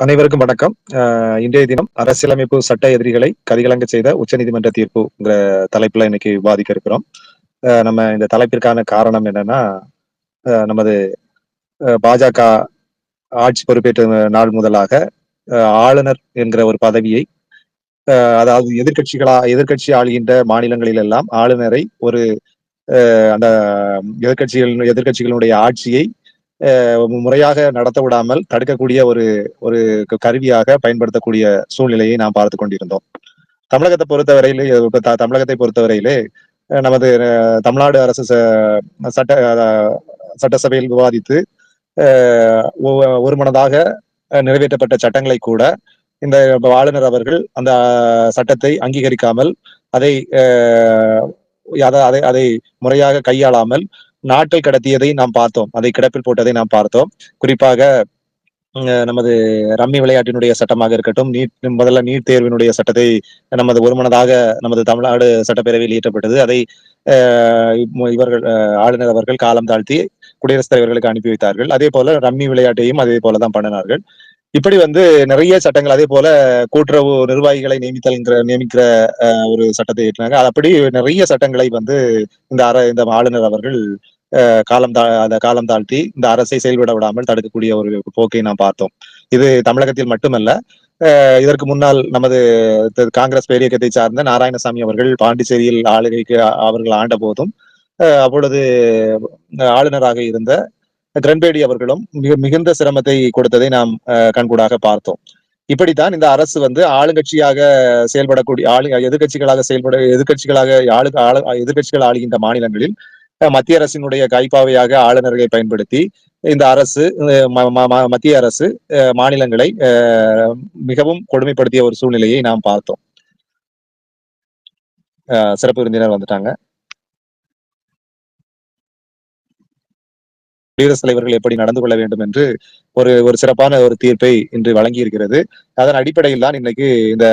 அனைவருக்கும் வணக்கம். இன்றைய தினம் அரசியலமைப்பு சட்ட எதிரிகளை கதிகலங்க செய்த உச்சநீதிமன்ற தீர்ப்புங்கிற தலைப்புல இன்னைக்கு விவாதிக்க இருக்கிறோம். நம்ம இந்த தலைப்பிற்கான காரணம் என்னன்னா, நமது பாஜக ஆட்சி பொறுப்பேற்ற நாள் முதலாக ஆளுநர் என்கிற ஒரு பதவியை, அதாவது எதிர்க்கட்சி ஆளுகின்ற மாநிலங்களில் எல்லாம் ஆளுநரை ஒரு அந்த எதிர்க்கட்சிகளுடைய ஆட்சியை முறையாக நடத்த விடாமல் தடுக்கக்கூடிய ஒரு ஒரு கருவியாக பயன்படுத்தக்கூடிய சூழ்நிலையை நாம் பார்த்து கொண்டிருந்தோம். தமிழகத்தை பொறுத்தவரையிலே இப்ப தமிழகத்தை பொறுத்தவரையிலே நமது தமிழ்நாடு அரசு சட்ட சட்டசபையில் விவாதித்து ஒருமனதாக நிறைவேற்றப்பட்ட சட்டங்களை கூட இந்த ஆளுநர் அவர்கள் அந்த சட்டத்தை அங்கீகரிக்காமல் அதை அதை அதை முறையாக கையாளாமல் நாட்டை கடத்தியதை நாம் பார்த்தோம். அதை கிடப்பில் போட்டதை நாம் பார்த்தோம். குறிப்பாக நமது ரம்மி விளையாட்டினுடைய சட்டமாக இருக்கட்டும், முதல்ல நீட் தேர்வினுடைய சட்டத்தை நமது ஒருமனதாக நமது தமிழ்நாடு சட்டப்பேரவையில் இயற்றப்பட்டது. அதை இவர்கள் ஆளுநர் அவர்கள் காலம் தாழ்த்தி குடியரசுத் தலைவர்களுக்கு அனுப்பி வைத்தார்கள். அதே போல ரம்மி விளையாட்டையும் அதே போலதான் பண்ணினார்கள். இப்படி நிறைய சட்டங்கள், அதே போல கூட்டுறவு நிர்வாகிகளை நியமிக்கிற ஒரு சட்டத்தை ஏற்றினாங்க. அப்படி நிறைய சட்டங்களை இந்த ஆளுநர் அவர்கள் காலம் தாழ்த்தி இந்த அரசை செயல்பட விடாமல் தடுக்கக்கூடிய ஒரு போக்கை நாம் பார்த்தோம். இது தமிழகத்தில் மட்டுமல்ல, இதற்கு முன்னால் நமது காங்கிரஸ் பேரியக்கத்தை சார்ந்த நாராயணசாமி அவர்கள் பாண்டிச்சேரியில் ஆளுகைக்கு அவர்கள் ஆண்ட போதும் அப்பொழுது ஆளுநராக இருந்த கிரண்பேடி அவர்களும் மிகுந்த சிரமத்தை கொடுத்ததை நாம் கண்கூடாக பார்த்தோம். இப்படித்தான் இந்த அரசு ஆளுங்கட்சியாக செயல்படக்கூடிய எதிர்கட்சிகள் ஆளுகின்ற மாநிலங்களில் மத்திய அரசினுடைய கைப்பாவையாக ஆளுநர்களை பயன்படுத்தி இந்த அரசு மத்திய அரசு மாநிலங்களை மிகவும் கொடுமைப்படுத்திய ஒரு சூழ்நிலையை நாம் பார்த்தோம். சிறப்பு விருந்தினர் வந்துட்டாங்க. குடியரசுத் தலைவர்கள் எப்படி நடந்து கொள்ள வேண்டும் என்று ஒரு சிறப்பான ஒரு தீர்ப்பை இன்று வழங்கி இருக்கிறது. அதன் அடிப்படையில் தான் இன்னைக்கு இந்த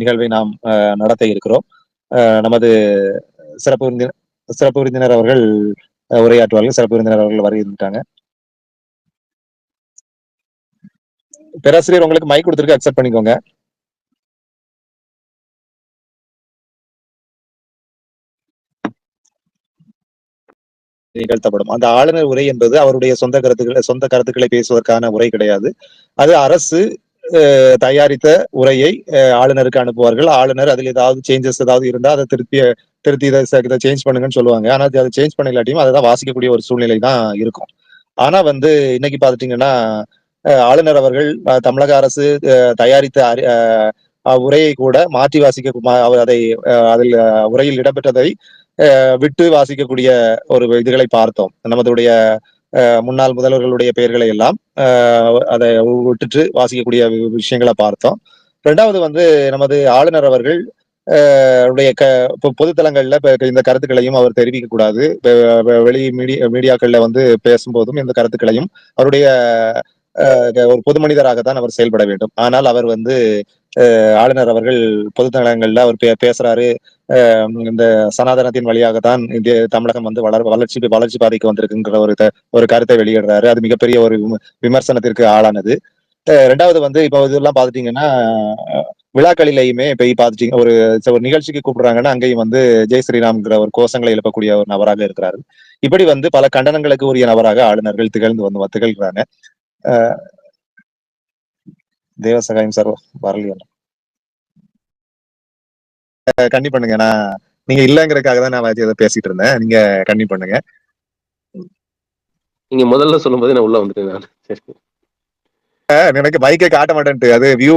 நிகழ்வை நாம் நடத்த இருக்கிறோம். நமது சிறப்பு விருந்தினர் அவர்கள் உரையாற்றுவார்கள். சிறப்பு விருந்தினர் அவர்கள் வருகின்றாங்க. பேராசிரியர் உங்களுக்கு மைக் கொடுத்திருக்கு, அக்செப்ட் பண்ணிக்கோங்க. நிகழ்த்தப்படும். அந்த ஆளுநர் உரை என்பது அவருடைய சொந்த கருத்துக்களை பேசுவதற்கான உரை கிடையாது. அது அரசு தயாரித்த உரையை ஆளுநருக்கு அனுப்புவார்கள். ஆளுநர் அதில் ஏதாவது சேஞ்சஸ் ஏதாவது இருந்தா அதை திருத்தி இதை சேஞ்ச் பண்ணுங்கன்னு சொல்லுவாங்க. ஆனா அதை சேஞ்ச் பண்ண இல்லாட்டியும் அதை தான் வாசிக்கக்கூடிய ஒரு சூழ்நிலை தான் இருக்கும். ஆனா இன்னைக்கு பாத்துட்டீங்கன்னா ஆளுநர் அவர்கள் தமிழக அரசு தயாரித்த உரையை கூட மாற்றி அதை அதில் உரையில் இடம்பெற்றதை விட்டு வாசிக்கக்கூடிய ஒரு இதுகளை பார்த்தோம். நமதுடைய முன்னாள் முதல்வர்களுடைய பெயர்களை எல்லாம் அதை விட்டுட்டு வாசிக்கக்கூடிய விஷயங்களை பார்த்தோம். ரெண்டாவது நமது ஆளுநர் அவர்கள் பொதுத்தளங்கள்ல இந்த கருத்துக்களையும் அவர் தெரிவிக்க கூடாது. வெளி மீடியாக்கள்ல பேசும்போதும் இந்த கருத்துக்களையும் அவருடைய ஒரு பொது மனிதராகத்தான் அவர் செயல்பட வேண்டும். ஆனால் அவர் ஆளுநர் அவர்கள் பொதுத்தளங்கள்ல அவர் பேசுறாரு, இந்த சனாதனத்தின் வழியாகத்தான் இந்த தமிழகம் வளர்ச்சி பாதைக்கு வந்திருக்குங்கிற ஒரு கருத்தை வெளியிடுறாரு. அது மிகப்பெரிய ஒரு விமர்சனத்திற்கு ஆளானது. ரெண்டாவது இப்ப இதெல்லாம் பாத்துட்டீங்கன்னா விழாக்களிலேயுமே போய் பாத்துட்டீங்க, ஒரு நிகழ்ச்சிக்கு கூப்பிடுறாங்கன்னா அங்கேயும் ஜெய் ஸ்ரீராம்ங்கிற ஒரு கோஷங்களை எழுப்பக்கூடிய ஒரு நபராக இருக்கிறாரு. இப்படி பல கண்டனங்களுக்கு உரிய நபராக ஆளுநர்கள் திகழ்கிறாங்க. தேவசகாயம் சார் வரலையா? கண்ணி பண்ணுங்க. நான் நீங்க இல்லங்கிறதுக்காக தான் நான் இதை பேசிட்டு இருந்தேன். நீங்க கண்ணி பண்ணுங்க. நீங்க முதல்ல சொல்லும்போது நான் உள்ள வந்துட்டேன். எனக்கு மைக்கே காட்ட மாட்டேன்ட்டு அது வியூ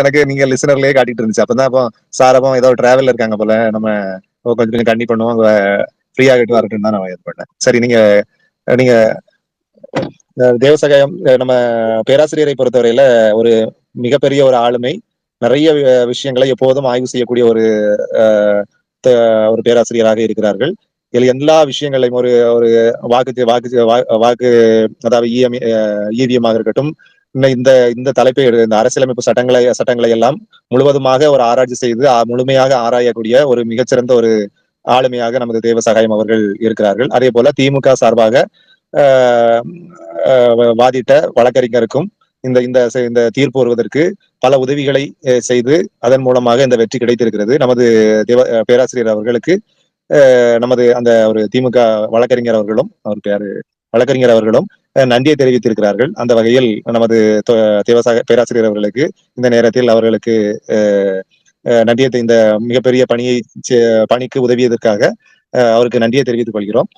எனக்கு நீங்க லிசனர்லயே காட்டிட்டு இருந்துச்சு. அப்பதான் சாரப்பம் ஏதோ டிராவல்ல இருக்காங்க போல, நம்ம கொஞ்சம் கண்ணி பண்ணுவோம், ஃப்ரீ ஆகிட்டு வரட்டும் தான் நான் இது பண்ணேன். சரி, நீங்க தேவசகாயம் நம்ம பேராசிரியரை பொறுத்தவரையில ஒரு மிகப்பெரிய ஒரு ஆளுமை, நிறைய விஷயங்களை எப்போதும் ஆய்வு செய்யக்கூடிய ஒரு பேராசிரியராக இருக்கிறார்கள். இதில் எல்லா விஷயங்களையும் ஒரு வாக்கு அதாவது ஈவிஎமாக இருக்கட்டும், இந்த தலைப்பை இந்த அரசியலமைப்பு சட்டங்களை எல்லாம் முழுவதுமாக ஒரு ஆராய்ச்சி செய்து முழுமையாக ஆராயக்கூடிய ஒரு மிகச்சிறந்த ஒரு ஆளுமையாக நமது தேவசகாயம் அவர்கள் இருக்கிறார்கள். அதே போல திமுக சார்பாக வாதிட்ட வழக்கறிஞருக்கும் இந்த இந்த இந்த தீர்ப்பு வருவதற்கு பல உதவிகளை செய்து அதன் மூலமாக இந்த வெற்றி கிடைத்திருக்கிறது. நமது பேராசிரியர் அவர்களுக்கு நமது அந்த ஒரு திமுக வழக்கறிஞர் அவர்களும் அவர் பேரு வழக்கறிஞர் அவர்களும் நன்றியை தெரிவித்திருக்கிறார்கள். அந்த வகையில் நமது பேராசிரியர் அவர்களுக்கு இந்த நேரத்தில் அவர்களுக்கு நன்றியை இந்த மிகப்பெரிய பணிக்கு உதவியதற்காக அவருக்கு நன்றியை தெரிவித்துக் கொள்கிறோம்.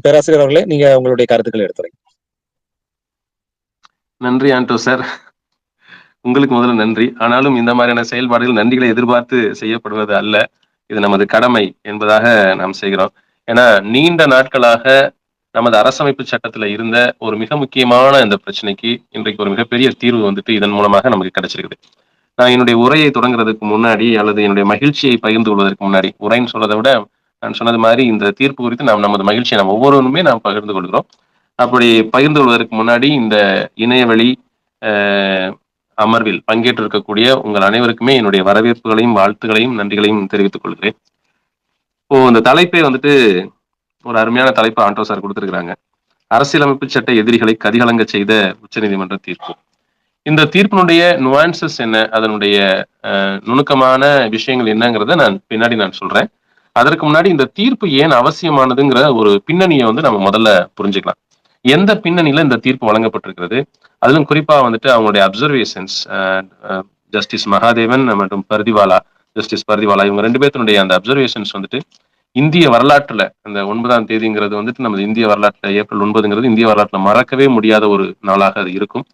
பேராசிரியர் அவர்களே, நீங்க உங்களுடைய கருத்துக்களை எடுத்துரைங்க. நன்றி ஆண்டோ சார், உங்களுக்கு முதல்ல நன்றி. ஆனாலும் இந்த மாதிரியான செயல்பாடுகள் நன்றிகளை எதிர்பார்த்து செய்யப்படுவது அல்ல, இது நமது கடமை என்பதாக நாம் செய்கிறோம். ஏன்னா நீண்ட நாட்களாக நமது அரசமைப்பு சட்டத்துல இருந்த ஒரு மிக முக்கியமான இந்த பிரச்சனைக்கு இன்றைக்கு ஒரு மிகப்பெரிய தீர்வு வந்துட்டு இதன் மூலமாக நமக்கு கிடைச்சிருக்குது. நான் என்னுடைய உரையை தொடங்குறதுக்கு முன்னாடி அல்லது என்னுடைய மகிழ்ச்சியை பகிர்ந்து கொள்வதற்கு முன்னாடி, உரைன்னு சொல்றதை விட நான் சொன்னது மாதிரி இந்த தீர்ப்பு குறித்து நமது மகிழ்ச்சியை நாம் ஒவ்வொருவருமே நாம் பகிர்ந்து கொள்கிறோம். அப்படி பகிர்ந்து கொள்வதற்கு முன்னாடி இந்த இணையவழி அமர்வில் பங்கேற்றிருக்கக்கூடிய உங்கள் அனைவருக்குமே என்னுடைய வரவேற்புகளையும் வாழ்த்துகளையும் நன்றிகளையும் தெரிவித்துக் கொள்கிறேன். இப்போ இந்த தலைப்பை வந்துட்டு ஒரு அருமையான தலைப்பு ஆண்டோ சார் கொடுத்திருக்கிறாங்க. அரசியலமைப்பு சட்ட எதிரிகளை கதிகலங்க செய்த உச்சநீதிமன்ற தீர்ப்பு. இந்த தீர்ப்பினுடைய நுவான்சஸ் என்ன, அதனுடைய நுணுக்கமான விஷயங்கள் என்னங்கிறத நான் பின்னாடி சொல்றேன். அதற்கு முன்னாடி இந்த தீர்ப்பு ஏன் அவசியமானதுங்கிற ஒரு பின்னணியை நம்ம முதல்ல புரிஞ்சுக்கலாம். எந்த பின்னணியில இந்த தீர்ப்பு வழங்கப்பட்டிருக்கிறது, அதிலும் குறிப்பா வந்துட்டு அவங்களுடைய அப்சர்வேஷன்ஸ், ஜஸ்டிஸ் மகாதேவன் மற்றும் ஜஸ்டிஸ் பர்திவாலா இவங்க 2 பேர்த்தினுடைய அந்த அப்சர்வேஷன்ஸ் வந்துட்டு இந்திய வரலாற்றுல அந்த 9ஆம் தேதிங்கிறது வந்துட்டு நமது இந்திய வரலாற்றுல ஏப்ரல் 9ங்கிறது இந்திய வரலாற்றுல மறக்கவே முடியாத ஒரு நாளாக அது இருக்கும்.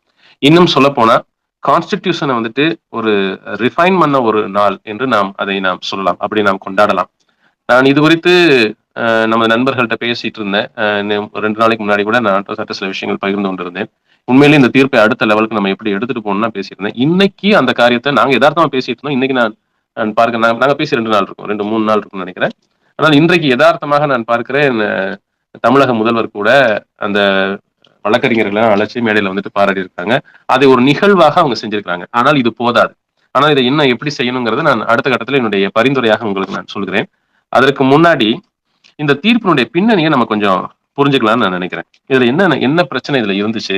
இன்னும் சொல்ல போனா கான்ஸ்டிடியூஷனை வந்துட்டு ஒரு ரிஃபைன் பண்ண ஒரு நாள் என்று அதை சொல்லலாம், அப்படி நாம் கொண்டாடலாம். நான் இது குறித்து நமது நண்பர்கள்ட்ட பேசிட்டு இருந்தேன். 2 நாளைக்கு முன்னாடி கூட நான் சில விஷயங்கள் பகிர்ந்து கொண்டிருந்தேன். உண்மையிலே இந்த தீர்ப்பை அடுத்த லெவலுக்கு நம்ம எப்படி எடுத்துட்டு போகணும்னா பேசியிருந்தேன். இன்னைக்கு அந்த காரியத்தை நாங்க யதார்த்தமா பேசிட்டு இருந்தோம். இன்னைக்கு நான் பார்க்க நாங்க பேசி 2 நாள் இருக்கும், 2-3 நாள் இருக்கும்னு நினைக்கிறேன். ஆனால் இன்றைக்கு யதார்த்தமாக நான் பார்க்கிறேன், தமிழக முதல்வர் கூட அந்த வழக்கறிஞர்களை அழைச்சி மேடையில வந்துட்டு பாராட்டி இருக்காங்க. அதை ஒரு நிகழ்வாக அவங்க செஞ்சிருக்காங்க. ஆனால் இது போதாது. ஆனால் இதை இன்னும் எப்படி செய்யணுங்கிறத நான் அடுத்த கட்டத்தில் என்னுடைய பரிந்துரையாக உங்களுக்கு நான் சொல்கிறேன். அதற்கு முன்னாடி இந்த தீர்ப்பினுடைய பின்னணியை நம்ம கொஞ்சம் புரிஞ்சுக்கலாம்னு நான் நினைக்கிறேன். இதுல என்ன பிரச்சனை இதுல இருந்துச்சு,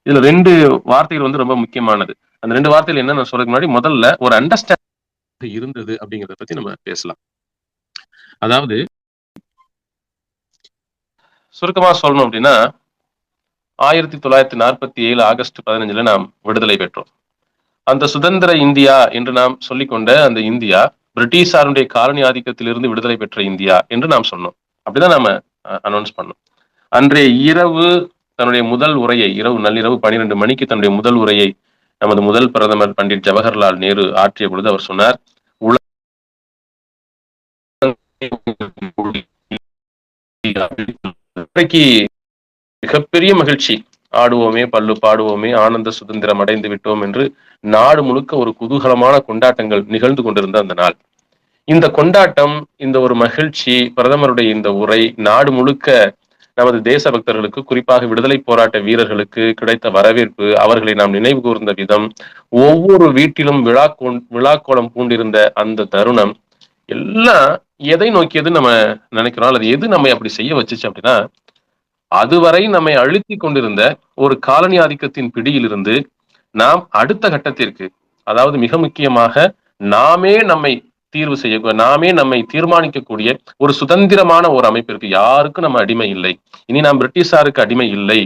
இதுல 2 வார்த்தைகள் ரொம்ப முக்கியமானது. அந்த 2 வார்த்தைகள் என்ன நான் சொல்றதுக்கு முன்னாடி முதல்ல ஒரு அண்டர்ஸ்டாண்டிங் இருந்தது அப்படிங்கிறத பத்தி நம்ம பேசலாம். அதாவது சுருக்கமா சொல்லணும் அப்படின்னா 1947 ஆகஸ்ட் 15 நாம் விடுதலை பெற்றோம். அந்த சுதந்திர இந்தியா என்று நாம் சொல்லிக்கொண்ட அந்த இந்தியா பிரிட்டிஷாருடைய காலனி ஆதிக்கத்திலிருந்து விடுதலை பெற்ற இந்தியா என்று நாம் சொன்னோம். அப்படிதான் நாம அனௌன்ஸ் பண்ணோம். அன்றைய இரவு தன்னுடைய முதல் உரையை, நள்ளிரவு 12 மணிக்கு தன்னுடைய முதல் உரையை நமது முதல் பிரதமர் பண்டிட் ஜவஹர்லால் நேரு ஆற்றிய பொழுது அவர் சொன்னார், மிகப்பெரிய மகிழ்ச்சி, ஆடுவோமே பல்லு பாடுவோமே ஆனந்த சுதந்திரம் அடைந்து விட்டோம் என்று நாடு முழுக்க ஒரு குதூகலமான கொண்டாட்டங்கள் நிகழ்ந்து கொண்டிருந்த அந்த நாள். இந்த கொண்டாட்டம், இந்த ஒரு மகிழ்ச்சி, பிரதமருடைய இந்த உரை நாடு முழுக்க நமது தேசபக்தர்களுக்கு, குறிப்பாக விடுதலை போராட்ட வீரர்களுக்கு கிடைத்த வரவேற்பு, அவர்களை நாம் நினைவு கூர்ந்த விதம், ஒவ்வொரு வீட்டிலும் விழாக்கோலம் பூண்டிருந்த அந்த தருணம் எல்லாம் எதை நோக்கியது நம்ம நினைக்கிறோம், அல்லது எது நம்மை அப்படி செய்ய வச்சுச்சு அப்படின்னா, அதுவரை நம்மை அழுத்தி கொண்டிருந்த ஒரு காலனி ஆதிக்கத்தின் பிடியிலிருந்து நாம் அடுத்த கட்டத்திற்கு, அதாவது மிக முக்கியமாக நாமே நம்மை நாமே நம்மை தீர்மானிக்கக்கூடிய ஒரு சுதந்திரமான ஒரு அமைப்பிற்கு, யாருக்கும் நம்ம அடிமை இல்லை, இனி நாம் பிரிட்டிஷாருக்கு அடிமை இல்லை,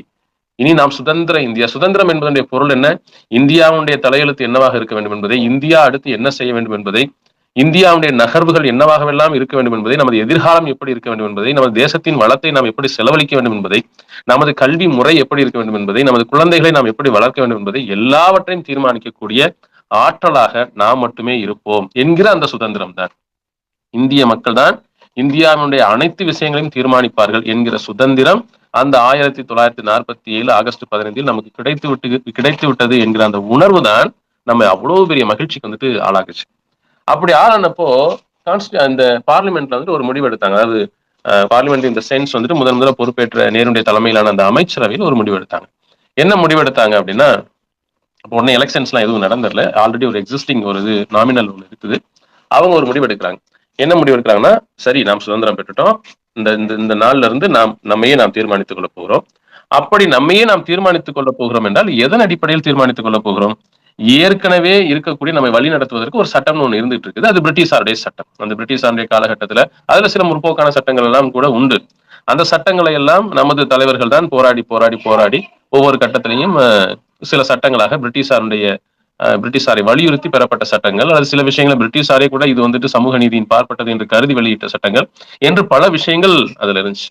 இனி நாம் சுதந்திர இந்தியா. சுதந்திரம் என்பதனுடைய பொருள் என்ன? இந்தியாவுடைய தலையெழுத்து என்னவாக இருக்க வேண்டும் என்பதை, இந்தியா அடுத்து என்ன செய்ய வேண்டும் என்பதை, இந்தியாவுடைய நகர்வுகள் என்னவாகவெல்லாம் இருக்க வேண்டும் என்பதை, நமது எதிர்காலம் எப்படி இருக்க வேண்டும் என்பதை, நமது தேசத்தின் வளத்தை நாம் எப்படி செலவழிக்க வேண்டும் என்பதை, நமது கல்வி முறை எப்படி இருக்க வேண்டும் என்பதை, நமது குழந்தைகளை நாம் எப்படி வளர்க்க வேண்டும் என்பதை எல்லாவற்றையும் தீர்மானிக்கக்கூடிய ஆற்றலாக நாம் மட்டுமே இருப்போம் என்கிற அந்த சுதந்திரம் தான், இந்திய மக்கள் தான் இந்தியாவினுடைய அனைத்து விஷயங்களையும் தீர்மானிப்பார்கள் என்கிற சுதந்திரம் அந்த 1947 ஆகஸ்ட் 15 நமக்கு கிடைத்து விட்டது என்கிற அந்த உணர்வு தான் நம்ம அவ்வளவு பெரிய மகிழ்ச்சிக்கு வந்துட்டு ஆளாகுச்சு. அப்படி ஆளானப்போ அந்த பார்லிமெண்ட்ல வந்துட்டு ஒரு முடிவு எடுத்தாங்க. அதாவது பார்லிமெண்ட் இந்த சென்ஸ் வந்துட்டு முதல்ல பொறுப்பேற்ற நேருடைய தலைமையிலான அந்த அமைச்சரவையில் ஒரு முடிவு எடுத்தாங்க. என்ன முடிவு எடுத்தாங்க அப்படின்னா, உடனே எலெக்ஷன்ஸ்லாம் எதுவும் நடந்துடல, ஆல்ரெடி ஒரு எக்ஸிஸ்டிங் ஒரு இது நாமினல் ஒன்று இருக்குது. அவங்க ஒரு முடிவு எடுக்கிறாங்க. என்ன முடிவு எடுக்கிறாங்கன்னா, சரி நாம் சுதந்திரம் பெற்றுட்டோம், இந்த நாள்ல இருந்து நம்மையே நாம் தீர்மானித்துக் கொள்ள போகிறோம். அப்படி நம்மையே நாம் தீர்மானித்துக் கொள்ள போகிறோம் என்றால் எதன் அடிப்படையில் தீர்மானித்துக் கொள்ள போகிறோம்? ஏற்கனவே இருக்கக்கூடிய நம்மை வழி நடத்துவதற்கு ஒரு சட்டம்னு ஒண்ணு இருந்துட்டு இருக்குது. அது பிரிட்டிஷாருடைய சட்டம். அந்த பிரிட்டிஷாருடைய காலகட்டத்துல அதுல சில முற்போக்கான சட்டங்கள் எல்லாம் கூட உண்டு. அந்த சட்டங்களை எல்லாம் நமது தலைவர்கள் தான் போராடி போராடி போராடி ஒவ்வொரு கட்டத்திலையும் சில சட்டங்களாக பிரிட்டிஷாரை வலியுறுத்தி பெறப்பட்ட சட்டங்கள், அல்லது சில விஷயங்களை பிரிட்டிஷாரே கூட இது வந்துட்டு சமூக நீதியின் பார்ப்பட்டது என்று கருதி வெளியிட்ட சட்டங்கள் என்று பல விஷயங்கள் அதுல இருந்துச்சு.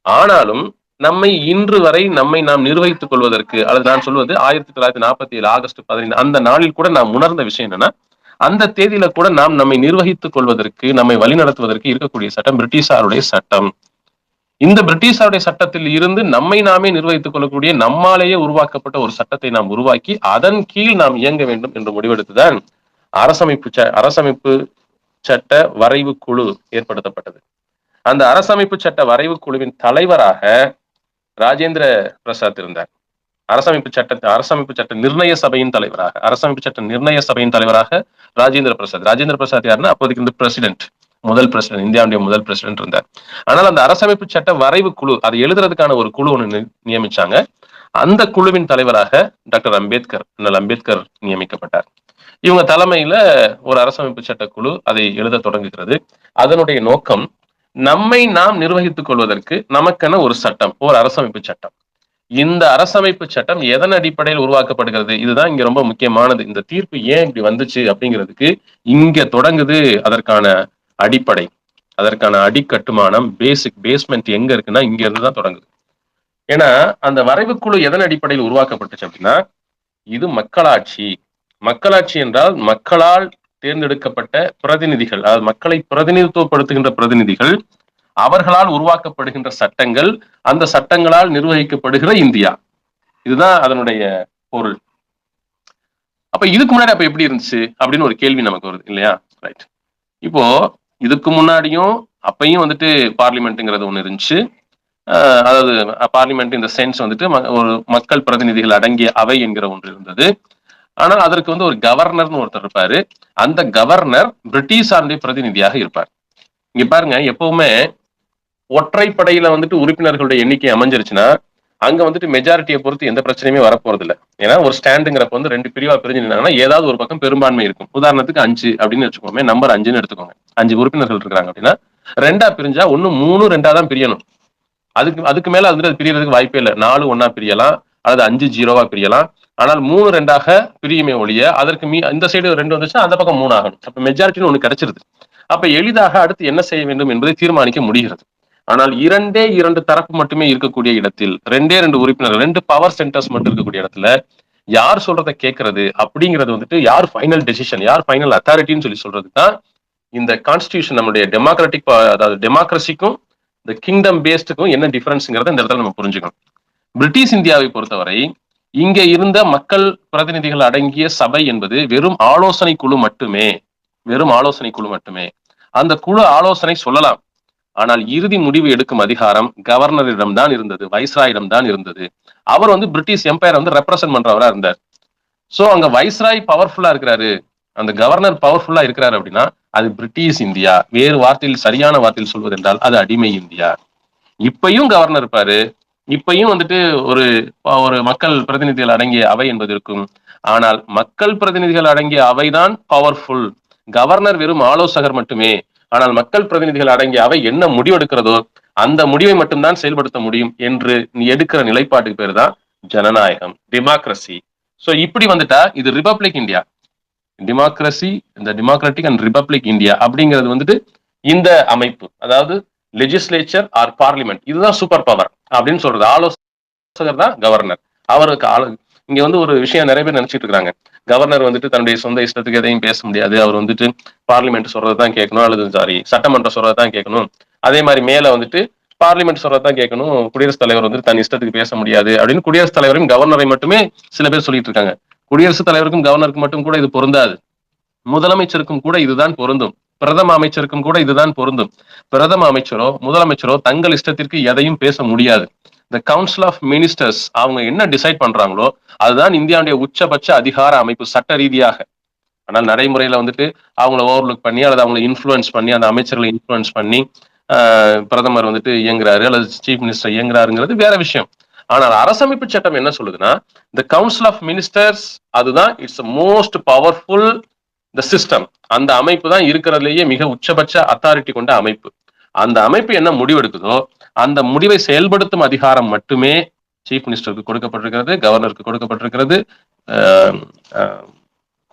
ஆனாலும் நம்மை இன்று வரை நம்மை நாம் நிர்வகித்துக் கொள்வதற்கு, அல்லது நான் சொல்வது 1947 ஆகஸ்ட் 15 அந்த நாளில் கூட நாம் உணர்ந்த விஷயம் என்னன்னா, அந்த தேதியில கூட நாம் நம்மை நிர்வகித்துக் கொள்வதற்கு, நம்மை வழிநடத்துவதற்கு இருக்கக்கூடிய சட்டம் பிரிட்டிஷாருடைய சட்டம். இந்த பிரிட்டிஷாருடைய சட்டத்தில் இருந்து நம்மை நாமே நிர்வகித்துக் கொள்ளக்கூடிய, நம்மாலேயே உருவாக்கப்பட்ட ஒரு சட்டத்தை நாம் உருவாக்கி அதன் கீழ் நாம் இயங்க வேண்டும் என்று முடிவெடுத்துதான் அரசமைப்பு சட்ட வரைவு குழு ஏற்படுத்தப்பட்டது. அந்த அரசமைப்பு சட்ட வரைவு குழுவின் தலைவராக ராஜேந்திர பிரசாத் இருந்தார். அரசமைப்பு சட்ட நிர்ணய சபையின் தலைவராக ராஜேந்திர பிரசாத் யாருன்னா அப்போதைக்கு இந்த பிரசிடென்ட், இந்தியாவுடைய முதல் பிரசிடென்ட் இருந்தார். ஆனால் அந்த அரசமைப்பு சட்ட வரைவு குழு அதை எழுதுறதுக்கான ஒரு குழு ஒன்று நியமிச்சாங்க. அந்த குழுவின் தலைவராக டாக்டர் அம்பேத்கர் நியமிக்கப்பட்டார். இவங்க தலைமையில ஒரு அரசமைப்பு சட்ட குழு அதை எழுத தொடங்குகிறது. அதனுடைய நோக்கம், நம்மை நாம் நிர்வகித்துக் கொள்வதற்கு நமக்கென ஒரு சட்டம், ஒரு அரசமைப்பு சட்டம். இந்த அரசமைப்பு சட்டம் எதன் அடிப்படையில் உருவாக்கப்படுகிறது? இதுதான் இங்க ரொம்ப முக்கியமானது. இந்த தீர்ப்பு ஏன் இப்படி வந்துச்சு அப்படிங்கிறதுக்கு இங்க தொடங்குது அதற்கான அடிப்படை, அதற்கான அடிக்கட்டுமானம், பேஸ்மெண்ட் எங்க இருக்குன்னா இங்க இருந்துதான் தொடங்குது. ஏன்னா அந்த வரைவுக்குழு எதன் அடிப்படையில் உருவாக்கப்பட்டுச்சு அப்படின்னா, இது மக்களாட்சி என்றால் மக்களால் தேர்ந்தெடுக்கப்பட்ட பிரதிநிதிகள், அதாவது மக்களை பிரதிநிதித்துவப்படுத்துகின்ற பிரதிநிதிகள், அவர்களால் உருவாக்கப்படுகின்ற சட்டங்கள், அந்த சட்டங்களால் நிர்வகிக்கப்படுகிற இந்தியா. இதுதான் அதனுடைய பொருள். அப்ப இதுக்கு முன்னாடி அப்ப எப்படி இருந்துச்சு அப்படின்னு ஒரு கேள்வி நமக்கு வருது இல்லையா? ரைட். இப்போ இதுக்கு முன்னாடியும் அப்பையும் வந்துட்டு பார்லிமெண்ட்ங்கிறது ஒண்ணு இருந்துச்சு. அதாவது பார்லிமெண்ட் இந்த சென்ஸ் வந்துட்டு ஒரு மக்கள் பிரதிநிதிகள் அடங்கிய அவை என்கிற ஒன்று இருந்தது. ஆனால் அதற்கு வந்து ஒரு கவர்னர்னு ஒருத்தர் இருப்பாரு. அந்த கவர்னர் பிரிட்டிஷாருடைய பிரதிநிதியாக இருப்பார். இங்க பாருங்க, எப்பவுமே ஒற்றைப்படையில வந்துட்டு உறுப்பினர்களுடைய எண்ணிக்கை அமைஞ்சிருச்சுன்னா அங்க வந்துட்டு மெஜாரிட்டியை பொறுத்து எந்த பிரச்சனையுமே வரப்போறது இல்லை. ஏன்னா ஒரு ஸ்டாண்டுங்கிறப்ப வந்து 2 பிரிவா பிரிஞ்சுனாங்கன்னா ஏதாவது ஒரு பக்கம் பெரும்பான்மை இருக்கும். உதாரணத்துக்கு 5 அப்படின்னு வச்சுக்கோமே, நம்பர் 5ன்னு எடுத்துக்கோங்க. 5 உறுப்பினர்கள் இருக்கிறாங்க அப்படின்னா 2ஆ பிரிஞ்சா 1 3 2ஆ தான் பிரியணும். அதுக்கு மேல வந்துட்டு அது பிரியறதுக்கு வாய்ப்பே இல்லை. 4 1ஆ பிரியலாம், அல்லது 5 0வா பிரியலாம். ஆனால் 3 2ஆக பிரியுமே ஒழிய அதற்கு இந்த சைடு 2 வந்துச்சுன்னா அந்த பக்கம் 3 ஆகணும். அப்ப மெஜாரிட்டின்னு ஒண்ணு கிடைச்சிருது. அப்ப எளிதாக அடுத்து என்ன செய்ய வேண்டும் என்பதை தீர்மானிக்க முடிகிறது. ஆனால் 2 தரப்பு மட்டுமே இருக்கக்கூடிய இடத்தில், 2 உறுப்பினர்கள், 2 பவர் சென்டர்ஸ் மட்டும் இருக்கக்கூடிய இடத்துல யார் சொல்றதை கேட்கறது அப்படிங்கிறது வந்துட்டு, யார் ஃபைனல் டெசிஷன், யார் ஃபைனல் அத்தாரிட்டின்னு சொல்றது தான் இந்த கான்ஸ்டிடியூஷன். நம்மளுடைய அதாவது டெமோக்ரஸிக்கும் இந்த கிங்டம் பேஸ்டுக்கும் என்ன டிஃபரன்ஸ்ங்கிறத இந்த இடத்துல நம்ம புரிஞ்சுக்கணும். பிரிட்டிஷ் இந்தியாவை பொறுத்தவரை இங்க இருந்த மக்கள் பிரதிநிதிகள் அடங்கிய சபை என்பது வெறும் ஆலோசனை குழு மட்டுமே. அந்த குழு ஆலோசனை சொல்லலாம். ஆனால் இறுதி முடிவு எடுக்கும் அதிகாரம் கவர்னரிடம் தான் இருந்தது, வைஸ்ராயிடம் தான் இருந்தது. அவர் வந்து பிரிட்டிஷ் எம்பையர் வந்து ரெப்ரசென்ட் பண்றவரா இருந்தார். சோ அங்க வைஸ்ராய் பவர்ஃபுல்லா இருக்கிறாரு, அந்த கவர்னர் பவர்ஃபுல்லா இருக்கிறாரு அப்படின்னா அது பிரிட்டிஷ் இந்தியா. வேறு வார்த்தையில், சரியான வார்த்தையில் சொல்வதென்றால் அது அடிமை இந்தியா. இப்பயும் கவர்னர் இருப்பாரு, இப்பயும் வந்துட்டு ஒரு மக்கள் பிரதிநிதிகள் அடங்கிய அவை என்பது இருக்கும். ஆனால் மக்கள் பிரதிநிதிகள் அடங்கிய அவைதான் பவர்ஃபுல், கவர்னர் வெறும் ஆலோசகர் மட்டுமே. ஆனால் மக்கள் பிரதிநிதிகள் அடங்கிய அவை என்ன முடிவெடுக்கிறதோ அந்த முடிவை மட்டும்தான் செயல்படுத்த முடியும் என்று நீ எடுக்கிற நிலைப்பாட்டுக்கு பேர் தான் ஜனநாயகம், டெமோக்ரஸி. சோ இப்படி வந்துட்டா இது ரிபப்ளிக் இந்தியா. டெமோக்ரஸி, இந்த டெமோக்ராட்டிக் அண்ட் ரிபப்ளிக் இந்தியா அப்படிங்கிறது வந்துட்டு இந்த அமைப்பு, அதாவது லெஜிஸ்லேச்சர் ஆர் பார்லிமெண்ட், இதுதான் சூப்பர் பவர் அப்படின்னு சொல்றது. ஆலோசகர் தான் கவர்னர். அவருக்கு இங்க வந்து ஒரு விஷயம் நிறைய பேர் நினைச்சிட்டு இருக்காங்க, கவர்னர் வந்துட்டு தன்னுடைய சொந்த இஷ்டத்துக்கு எதையும் பேச முடியாது, அவர் வந்துட்டு பார்லிமெண்ட் சொல்றதுதான் கேட்கணும், அல்லது சட்டமன்றம் சொல்றதுதான் கேட்கணும், அதே மாதிரி மேல வந்துட்டு பார்லிமெண்ட் சொல்றதுதான் கேட்கணும், குடியரசுத் தலைவர் வந்துட்டு தன் இஷ்டத்துக்கு பேச முடியாது அப்படின்னு குடியரசுத் தலைவரையும் கவர்னரை மட்டுமே சில பேர் சொல்லிட்டு இருக்காங்க. குடியரசுத் தலைவருக்கும் கவர்னருக்கும் மட்டும் கூட இது பொருந்தாது, முதலமைச்சருக்கும் கூட இதுதான் பொருந்தும், பிரதம அமைச்சருக்கும் கூட இதுதான் பொருந்தும். பிரதம அமைச்சரோ முதலமைச்சரோ தங்கள் இஷ்டத்திற்கு எதையும் பேச முடியாது. இந்த கவுன்சில் ஆஃப் மினிஸ்டர்ஸ் அவங்க என்ன டிசைட் பண்றாங்களோ அதுதான் இந்தியாவுடைய உச்சபட்ச அதிகார அமைப்பு சட்ட ரீதியாக. ஆனால் நடைமுறையில வந்துட்டு அவங்கள ஓவர்லுக் பண்ணி அல்லது அவங்களை இன்ஃபுளுன்ஸ் பண்ணி, அந்த அமைச்சர்களை இன்ஃபுளுன்ஸ் பண்ணி பிரதமர் வந்துட்டு இயங்குறாரு அல்லது சீஃப் மினிஸ்டர் இயங்குறாருங்கிறது வேற விஷயம். ஆனால் அரசமைப்பு சட்டம் என்ன சொல்லுதுன்னா, இந்த கவுன்சில் ஆஃப் மினிஸ்டர்ஸ் அதுதான் it's most powerful the system. அந்த அமைப்பு தான் இருக்கிறதுலேயே மிக உச்சபட்ச அத்தாரிட்டி கொண்ட அமைப்பு. அந்த அமைப்பு என்ன முடிவெடுக்குதோ அந்த முடிவை செயல்படுத்தும் அதிகாரம் மட்டுமே சீஃப் மினிஸ்டருக்கு கொடுக்கப்பட்டிருக்கிறது, கவர்னருக்கு கொடுக்கப்பட்டிருக்கிறது,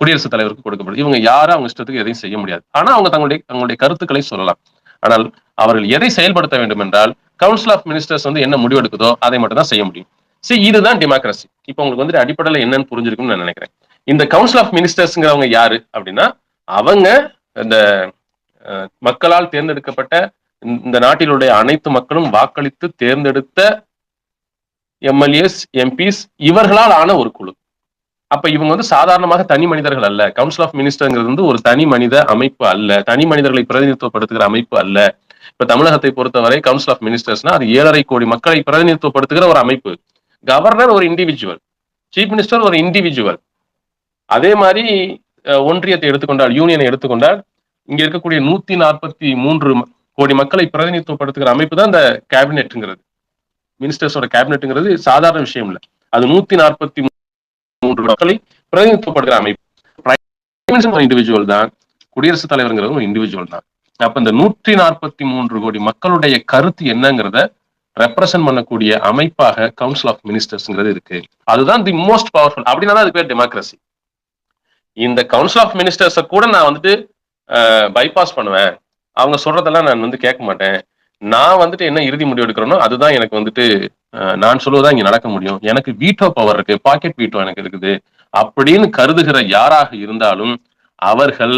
குடியரசுத் தலைவருக்கு கொடுக்கப்படுது. இவங்க யாரும் அவங்க இஷ்டத்துக்கு எதையும் செய்ய முடியாது. ஆனா அவங்க தங்களுடைய கருத்துக்களை சொல்லலாம். ஆனால் அவர்கள் எதை செயல்படுத்த வேண்டும் என்றால் கவுன்சில் ஆஃப் மினிஸ்டர்ஸ் என்ன முடிவெடுக்குதோ அதை மட்டும் தான் செய்ய முடியும். சரி, இதுதான் டெமோக்ரஸி. இப்போ உங்களுக்கு அடிப்படையில் என்னன்னு புரிஞ்சிருக்கும்னு நான் நினைக்கிறேன். இந்த கவுன்சில் ஆஃப் மினிஸ்டர்ஸ்ங்கிறவங்க யாரு அப்படின்னா, அவங்க இந்த மக்களால் தேர்ந்தெடுக்கப்பட்ட இந்த நாட்டிலுடைய அனைத்து மக்களும் வாக்களித்து தேர்ந்தெடுத்த எம்எல்ஏஸ், எம்பிஸ் இவர்களால் ஆன ஒரு குழு. அப்ப இவங்க சாதாரணமாக தனி மனிதர்கள் அல்ல. கவுன்சில் ஆஃப் மினிஸ்டர்ங்கிறது ஒரு தனி மனித அமைப்பு அல்ல, தனி மனிதர்களை பிரதிநிதித்துவப்படுத்துகிற அமைப்பு அல்ல. இப்ப தமிழகத்தை பொறுத்தவரை கவுன்சில் ஆஃப் மினிஸ்டர்ஸ்னா அது 7.5 கோடி மக்களை பிரதிநிதித்துவப்படுத்துகிற ஒரு அமைப்பு. கவர்னர் ஒரு இண்டிவிஜுவல், சீஃப் மினிஸ்டர் ஒரு இண்டிவிஜுவல். அதே மாதிரி ஒன்றியத்தை எடுத்துக்கொண்டால், யூனியனை எடுத்துக்கொண்டால், இங்க இருக்கக்கூடிய 143 கோடி மக்களை பிரதிநிதித்துவப்படுத்துகிற அமைப்பு தான் இந்த கேபினெட்ங்கிறது. மினிஸ்டர்ஸோட கேபினெட்ங்கிறது சாதாரண விஷயம் இல்லை. அது 143 மக்களை பிரதிநிதித்துவப்படுகிற அமைப்பு. இண்டிவிஜுவல் தான், குடியரசுத் தலைவர்ங்கிறது ஒரு இண்டிவிஜுவல் தான். அப்ப இந்த 143 கோடி மக்களுடைய கருத்து என்னங்கிறத ரெப்ரசென்ட் பண்ணக்கூடிய அமைப்பாக கவுன்சில் ஆஃப் மினிஸ்டர்ஸ்ங்கிறது இருக்கு. அதுதான் தி மோஸ்ட் பவர்ஃபுல். அப்படின்னா அது பேர் டெமோக்ரஸி. இந்த கவுன்சில் ஆஃப் மினிஸ்டர்ஸை கூட நான் பைபாஸ் பண்ணுவேன், அவங்க சொல்றதெல்லாம் நான் கேட்க மாட்டேன், நான் என்ன இறுதி முடிவு எடுக்கிறேனோ அதுதான் எனக்கு நான் சொல்லுவதான் இங்க நடக்க முடியும், எனக்கு வீட்டோ பவர் இருக்கு, பாக்கெட் வீட்டோ எனக்கு இருக்குது அப்படின்னு கருதுகிற யாராக இருந்தாலும் அவர்கள்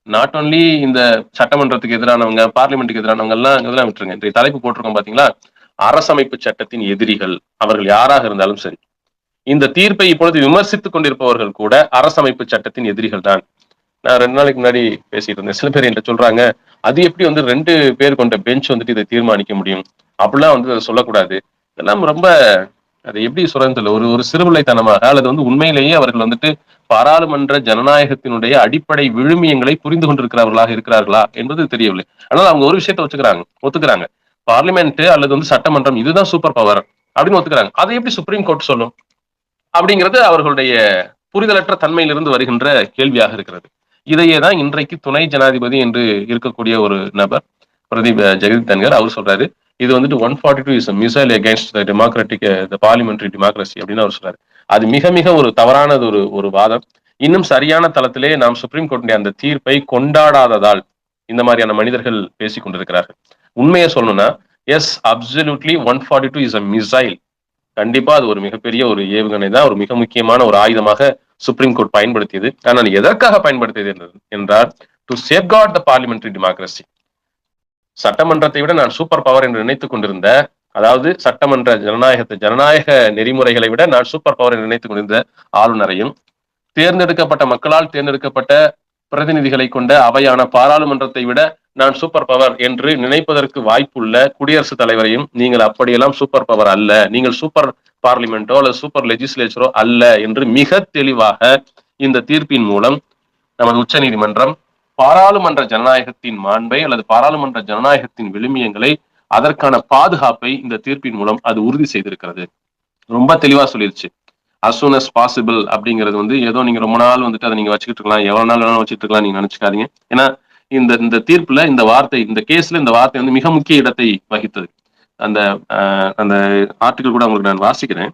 நாட் ஒன்லி இந்த சட்டமன்றத்துக்கு எதிரானவங்க, பார்லிமெண்ட்டுக்கு எதிரானவங்க எல்லாம் இதெல்லாம் விட்டுருங்க. இன்றைய தலைப்பு போட்டிருக்கோம் பாத்தீங்களா, அரசமைப்பு சட்டத்தின் எதிரிகள். அவர்கள் யாராக இருந்தாலும் சரி, இந்த தீர்ப்பை இப்பொழுது விமர்சித்துக் கொண்டிருப்பவர்கள் கூட அரசமைப்பு சட்டத்தின் எதிரிகள் தான். நான் 2 நாளைக்கு முன்னாடி பேசிட்டு இருந்தேன். சில பேர் என்கிட்ட சொல்றாங்க, அது எப்படி 2 பேர் கொண்ட பெஞ்ச் இதை தீர்மானிக்க முடியும், அப்படிலாம் அதை சொல்லக்கூடாது. இதெல்லாம் ரொம்ப அதை எப்படி சொல்றதுன்னு தெரியல. ஒரு சிறுபிள்ளைத்தனமாக அல்லது உண்மையிலேயே அவர்கள் பாராளுமன்ற ஜனநாயகத்தினுடைய அடிப்படை விழுமியங்களை புரிந்து கொண்டிருக்கிறவர்களாக இருக்கிறார்களா என்பது தெரியவில்லை. ஆனால் அவங்க ஒரு விஷயத்தை ஒத்துக்கிறாங்க, பார்லிமெண்ட் அல்லது சட்டமன்றம் இதுதான் சூப்பர் பவர் அப்படின்னு ஒத்துக்கிறாங்க. அதை எப்படி சுப்ரீம் கோர்ட் சொல்லும் அப்படிங்கிறது அவர்களுடைய புரிதலற்ற தன்மையிலிருந்து வருகின்ற கேள்வியாக இருக்கிறது. இதையே தான் இன்றைக்கு துணை ஜனாதிபதி என்று இருக்கக்கூடிய ஒரு நபர் பிரதீப் ஜெகதீப் தன்கர் அவர் சொல்றாரு, இது 142 is missile against the democratic the parliamentary democracy அப்படின்னு அவர் சொல்றாரு. அது மிக மிக ஒரு தவறானது ஒரு வாதம். இன்னும் சரியான தளத்திலே நாம் சுப்ரீம் கோர்ட்டுடைய அந்த தீர்ப்பை கொண்டாடாததால் இந்த மாதிரியான மனிதர்கள் பேசிக் கொண்டிருக்கிறார்கள். உண்மையை சொல்லணும்னா yes, absolutely 142 is a missile. கண்டிப்பா அது ஒரு மிகப்பெரிய ஒரு ஏவுகணை தான், ஒரு மிக முக்கியமான ஒரு ஆயுதமாக சுப்ரீம் கோர்ட் பயன்படுத்தியது. ஆனால் எதற்காக பயன்படுத்தியது என்றால் to safeguard the parliamentary democracy. சட்டமன்றத்தை விட நான் சூப்பர் பவர் என்று நினைத்துக் கொண்டிருந்த, அதாவது சட்டமன்ற ஜனநாயக நெறிமுறைகளை விட நான் சூப்பர் பவர் என்று நினைத்துக் கொண்டிருந்த ஆளுநரையும், தேர்ந்தெடுக்கப்பட்ட மக்களால் தேர்ந்தெடுக்கப்பட்ட பிரதிநிதிகளை கொண்ட அவையான பாராளுமன்றத்தை விட நான் சூப்பர் பவர் என்று நினைப்பதற்கு வாய்ப்புள்ள குடியரசுத் தலைவரையும் நீங்கள் அப்படியெல்லாம் சூப்பர் பவர் அல்ல, நீங்கள் சூப்பர் பார்லிமெண்டோ அல்லது சூப்பர் லெஜிஸ்லேச்சரோ அல்ல என்று மிக தெளிவாக இந்த தீர்ப்பின் மூலம் நமது உச்ச நீதிமன்றம் பாராளுமன்ற ஜனநாயகத்தின் மாண்பை அல்லது பாராளுமன்ற ஜனநாயகத்தின் விழுமியங்களை, அதற்கான பாதுகாப்பை இந்த தீர்ப்பின் மூலம் அது உறுதி செய்திருக்கிறது. ரொம்ப தெளிவா சொல்லிருச்சு. as soon as possible அப்படிங்கிறது ஏதோ நீங்க ரொம்ப நாள் அதை நீங்க வச்சுக்கிட்டு இருக்கலாம், எவ்வளவு நாள் வேணாலும் வச்சுட்டு இருக்கலாம், நீங்க நினைச்சுக்காதீங்க. ஏன்னா இந்த தீர்ப்புல இந்த வார்த்தை, இந்த கேஸ்ல இந்த வார்த்தை மிக முக்கிய இடத்தை வகித்தது. அந்த அந்த ஆர்டிகல் கூட உங்களுக்கு நான் வாசிக்கிறேன்.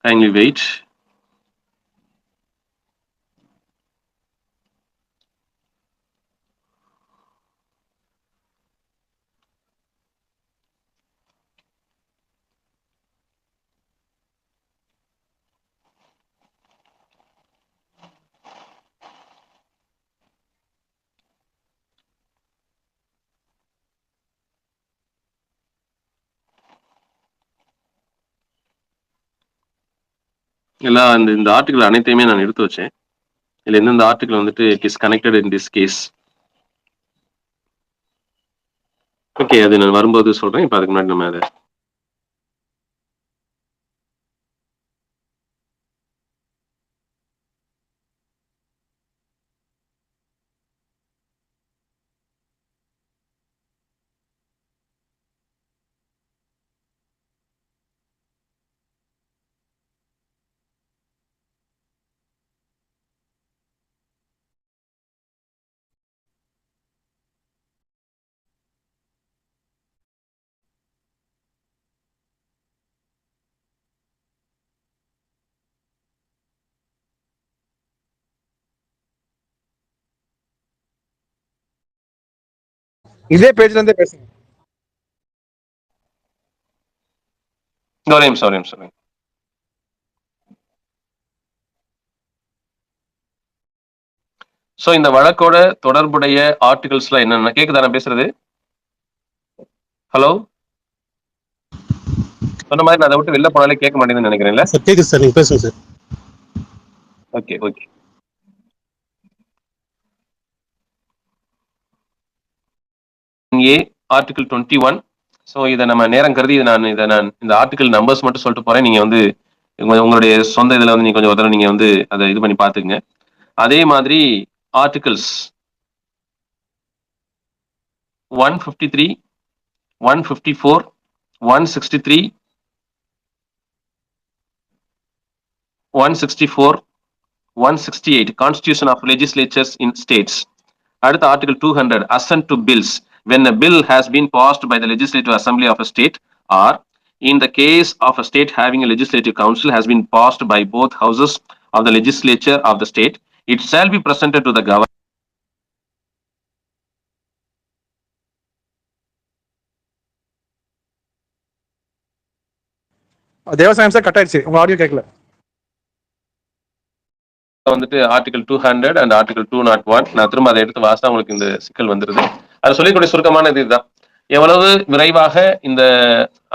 Kindly wait. எல்லாம் இந்த ஆர்டிகல் அனைத்தையுமே நான் எடுத்து வச்சேன். இதுல எந்தெந்த article it is connected in this case. Okay, அது நான் வரும்போது சொல்றேன். இப்ப அதுக்கு முன்னாடி நம்ம அதை இதே பேஜ்ல இருந்தே பேசுங்க. ஒரே நிமிஷம், ஒரே நிமிஷம். சோ இந்த வழக்கோட தொடர்புடைய ஆர்டிகல்ஸ்லாம் என்னென்ன கேக்குதா நான் பேசுறது? ஹலோ, சொன்ன மாதிரி நான் அதை விட்டு வெளில போனாலே கேட்க மாட்டேங்குதுன்னு நினைக்கிறேன்ல. சார் கேக்குது சார், நீங்க பேசுங்க சார். Okay okay. ஏ ஆர்டிகல் 21. ஸோ இதை நம்ம நேரம் கருதி நான் இந்த ஆர்டிகல் நம்பர்ஸ் மட்டும் சொல்லிட்டு போறேன். நீங்க வந்து உங்களுடைய சொந்த இதுல வந்து நீங்க கொஞ்சம் உதவி நீங்க வந்து அதை இது பண்ணி பாத்துக்குங்க. அதே மாதிரி articles 153, 154, 163, 164, 168 Constitution of Legislatures in States. அடுத்த article 200 assent to bills when a bill has been passed by the legislative assembly of a state, or in the case of a state having a legislative council has been passed by both houses of the legislature of the state, it shall be presented to the governor. Devasahayam sir cut ஆயிடுச்சு, உங்க audio கேட்கல. வந்துட்டு article 200 and article 201 நான் திரும்ப அதை எடுத்து வாசித்தா உங்களுக்கு இந்த சிக்கல் வந்துருது. அது சொல்லிக்கூடிய சுருக்கமான இதுதான். எவ்வளவு விரைவாக இந்த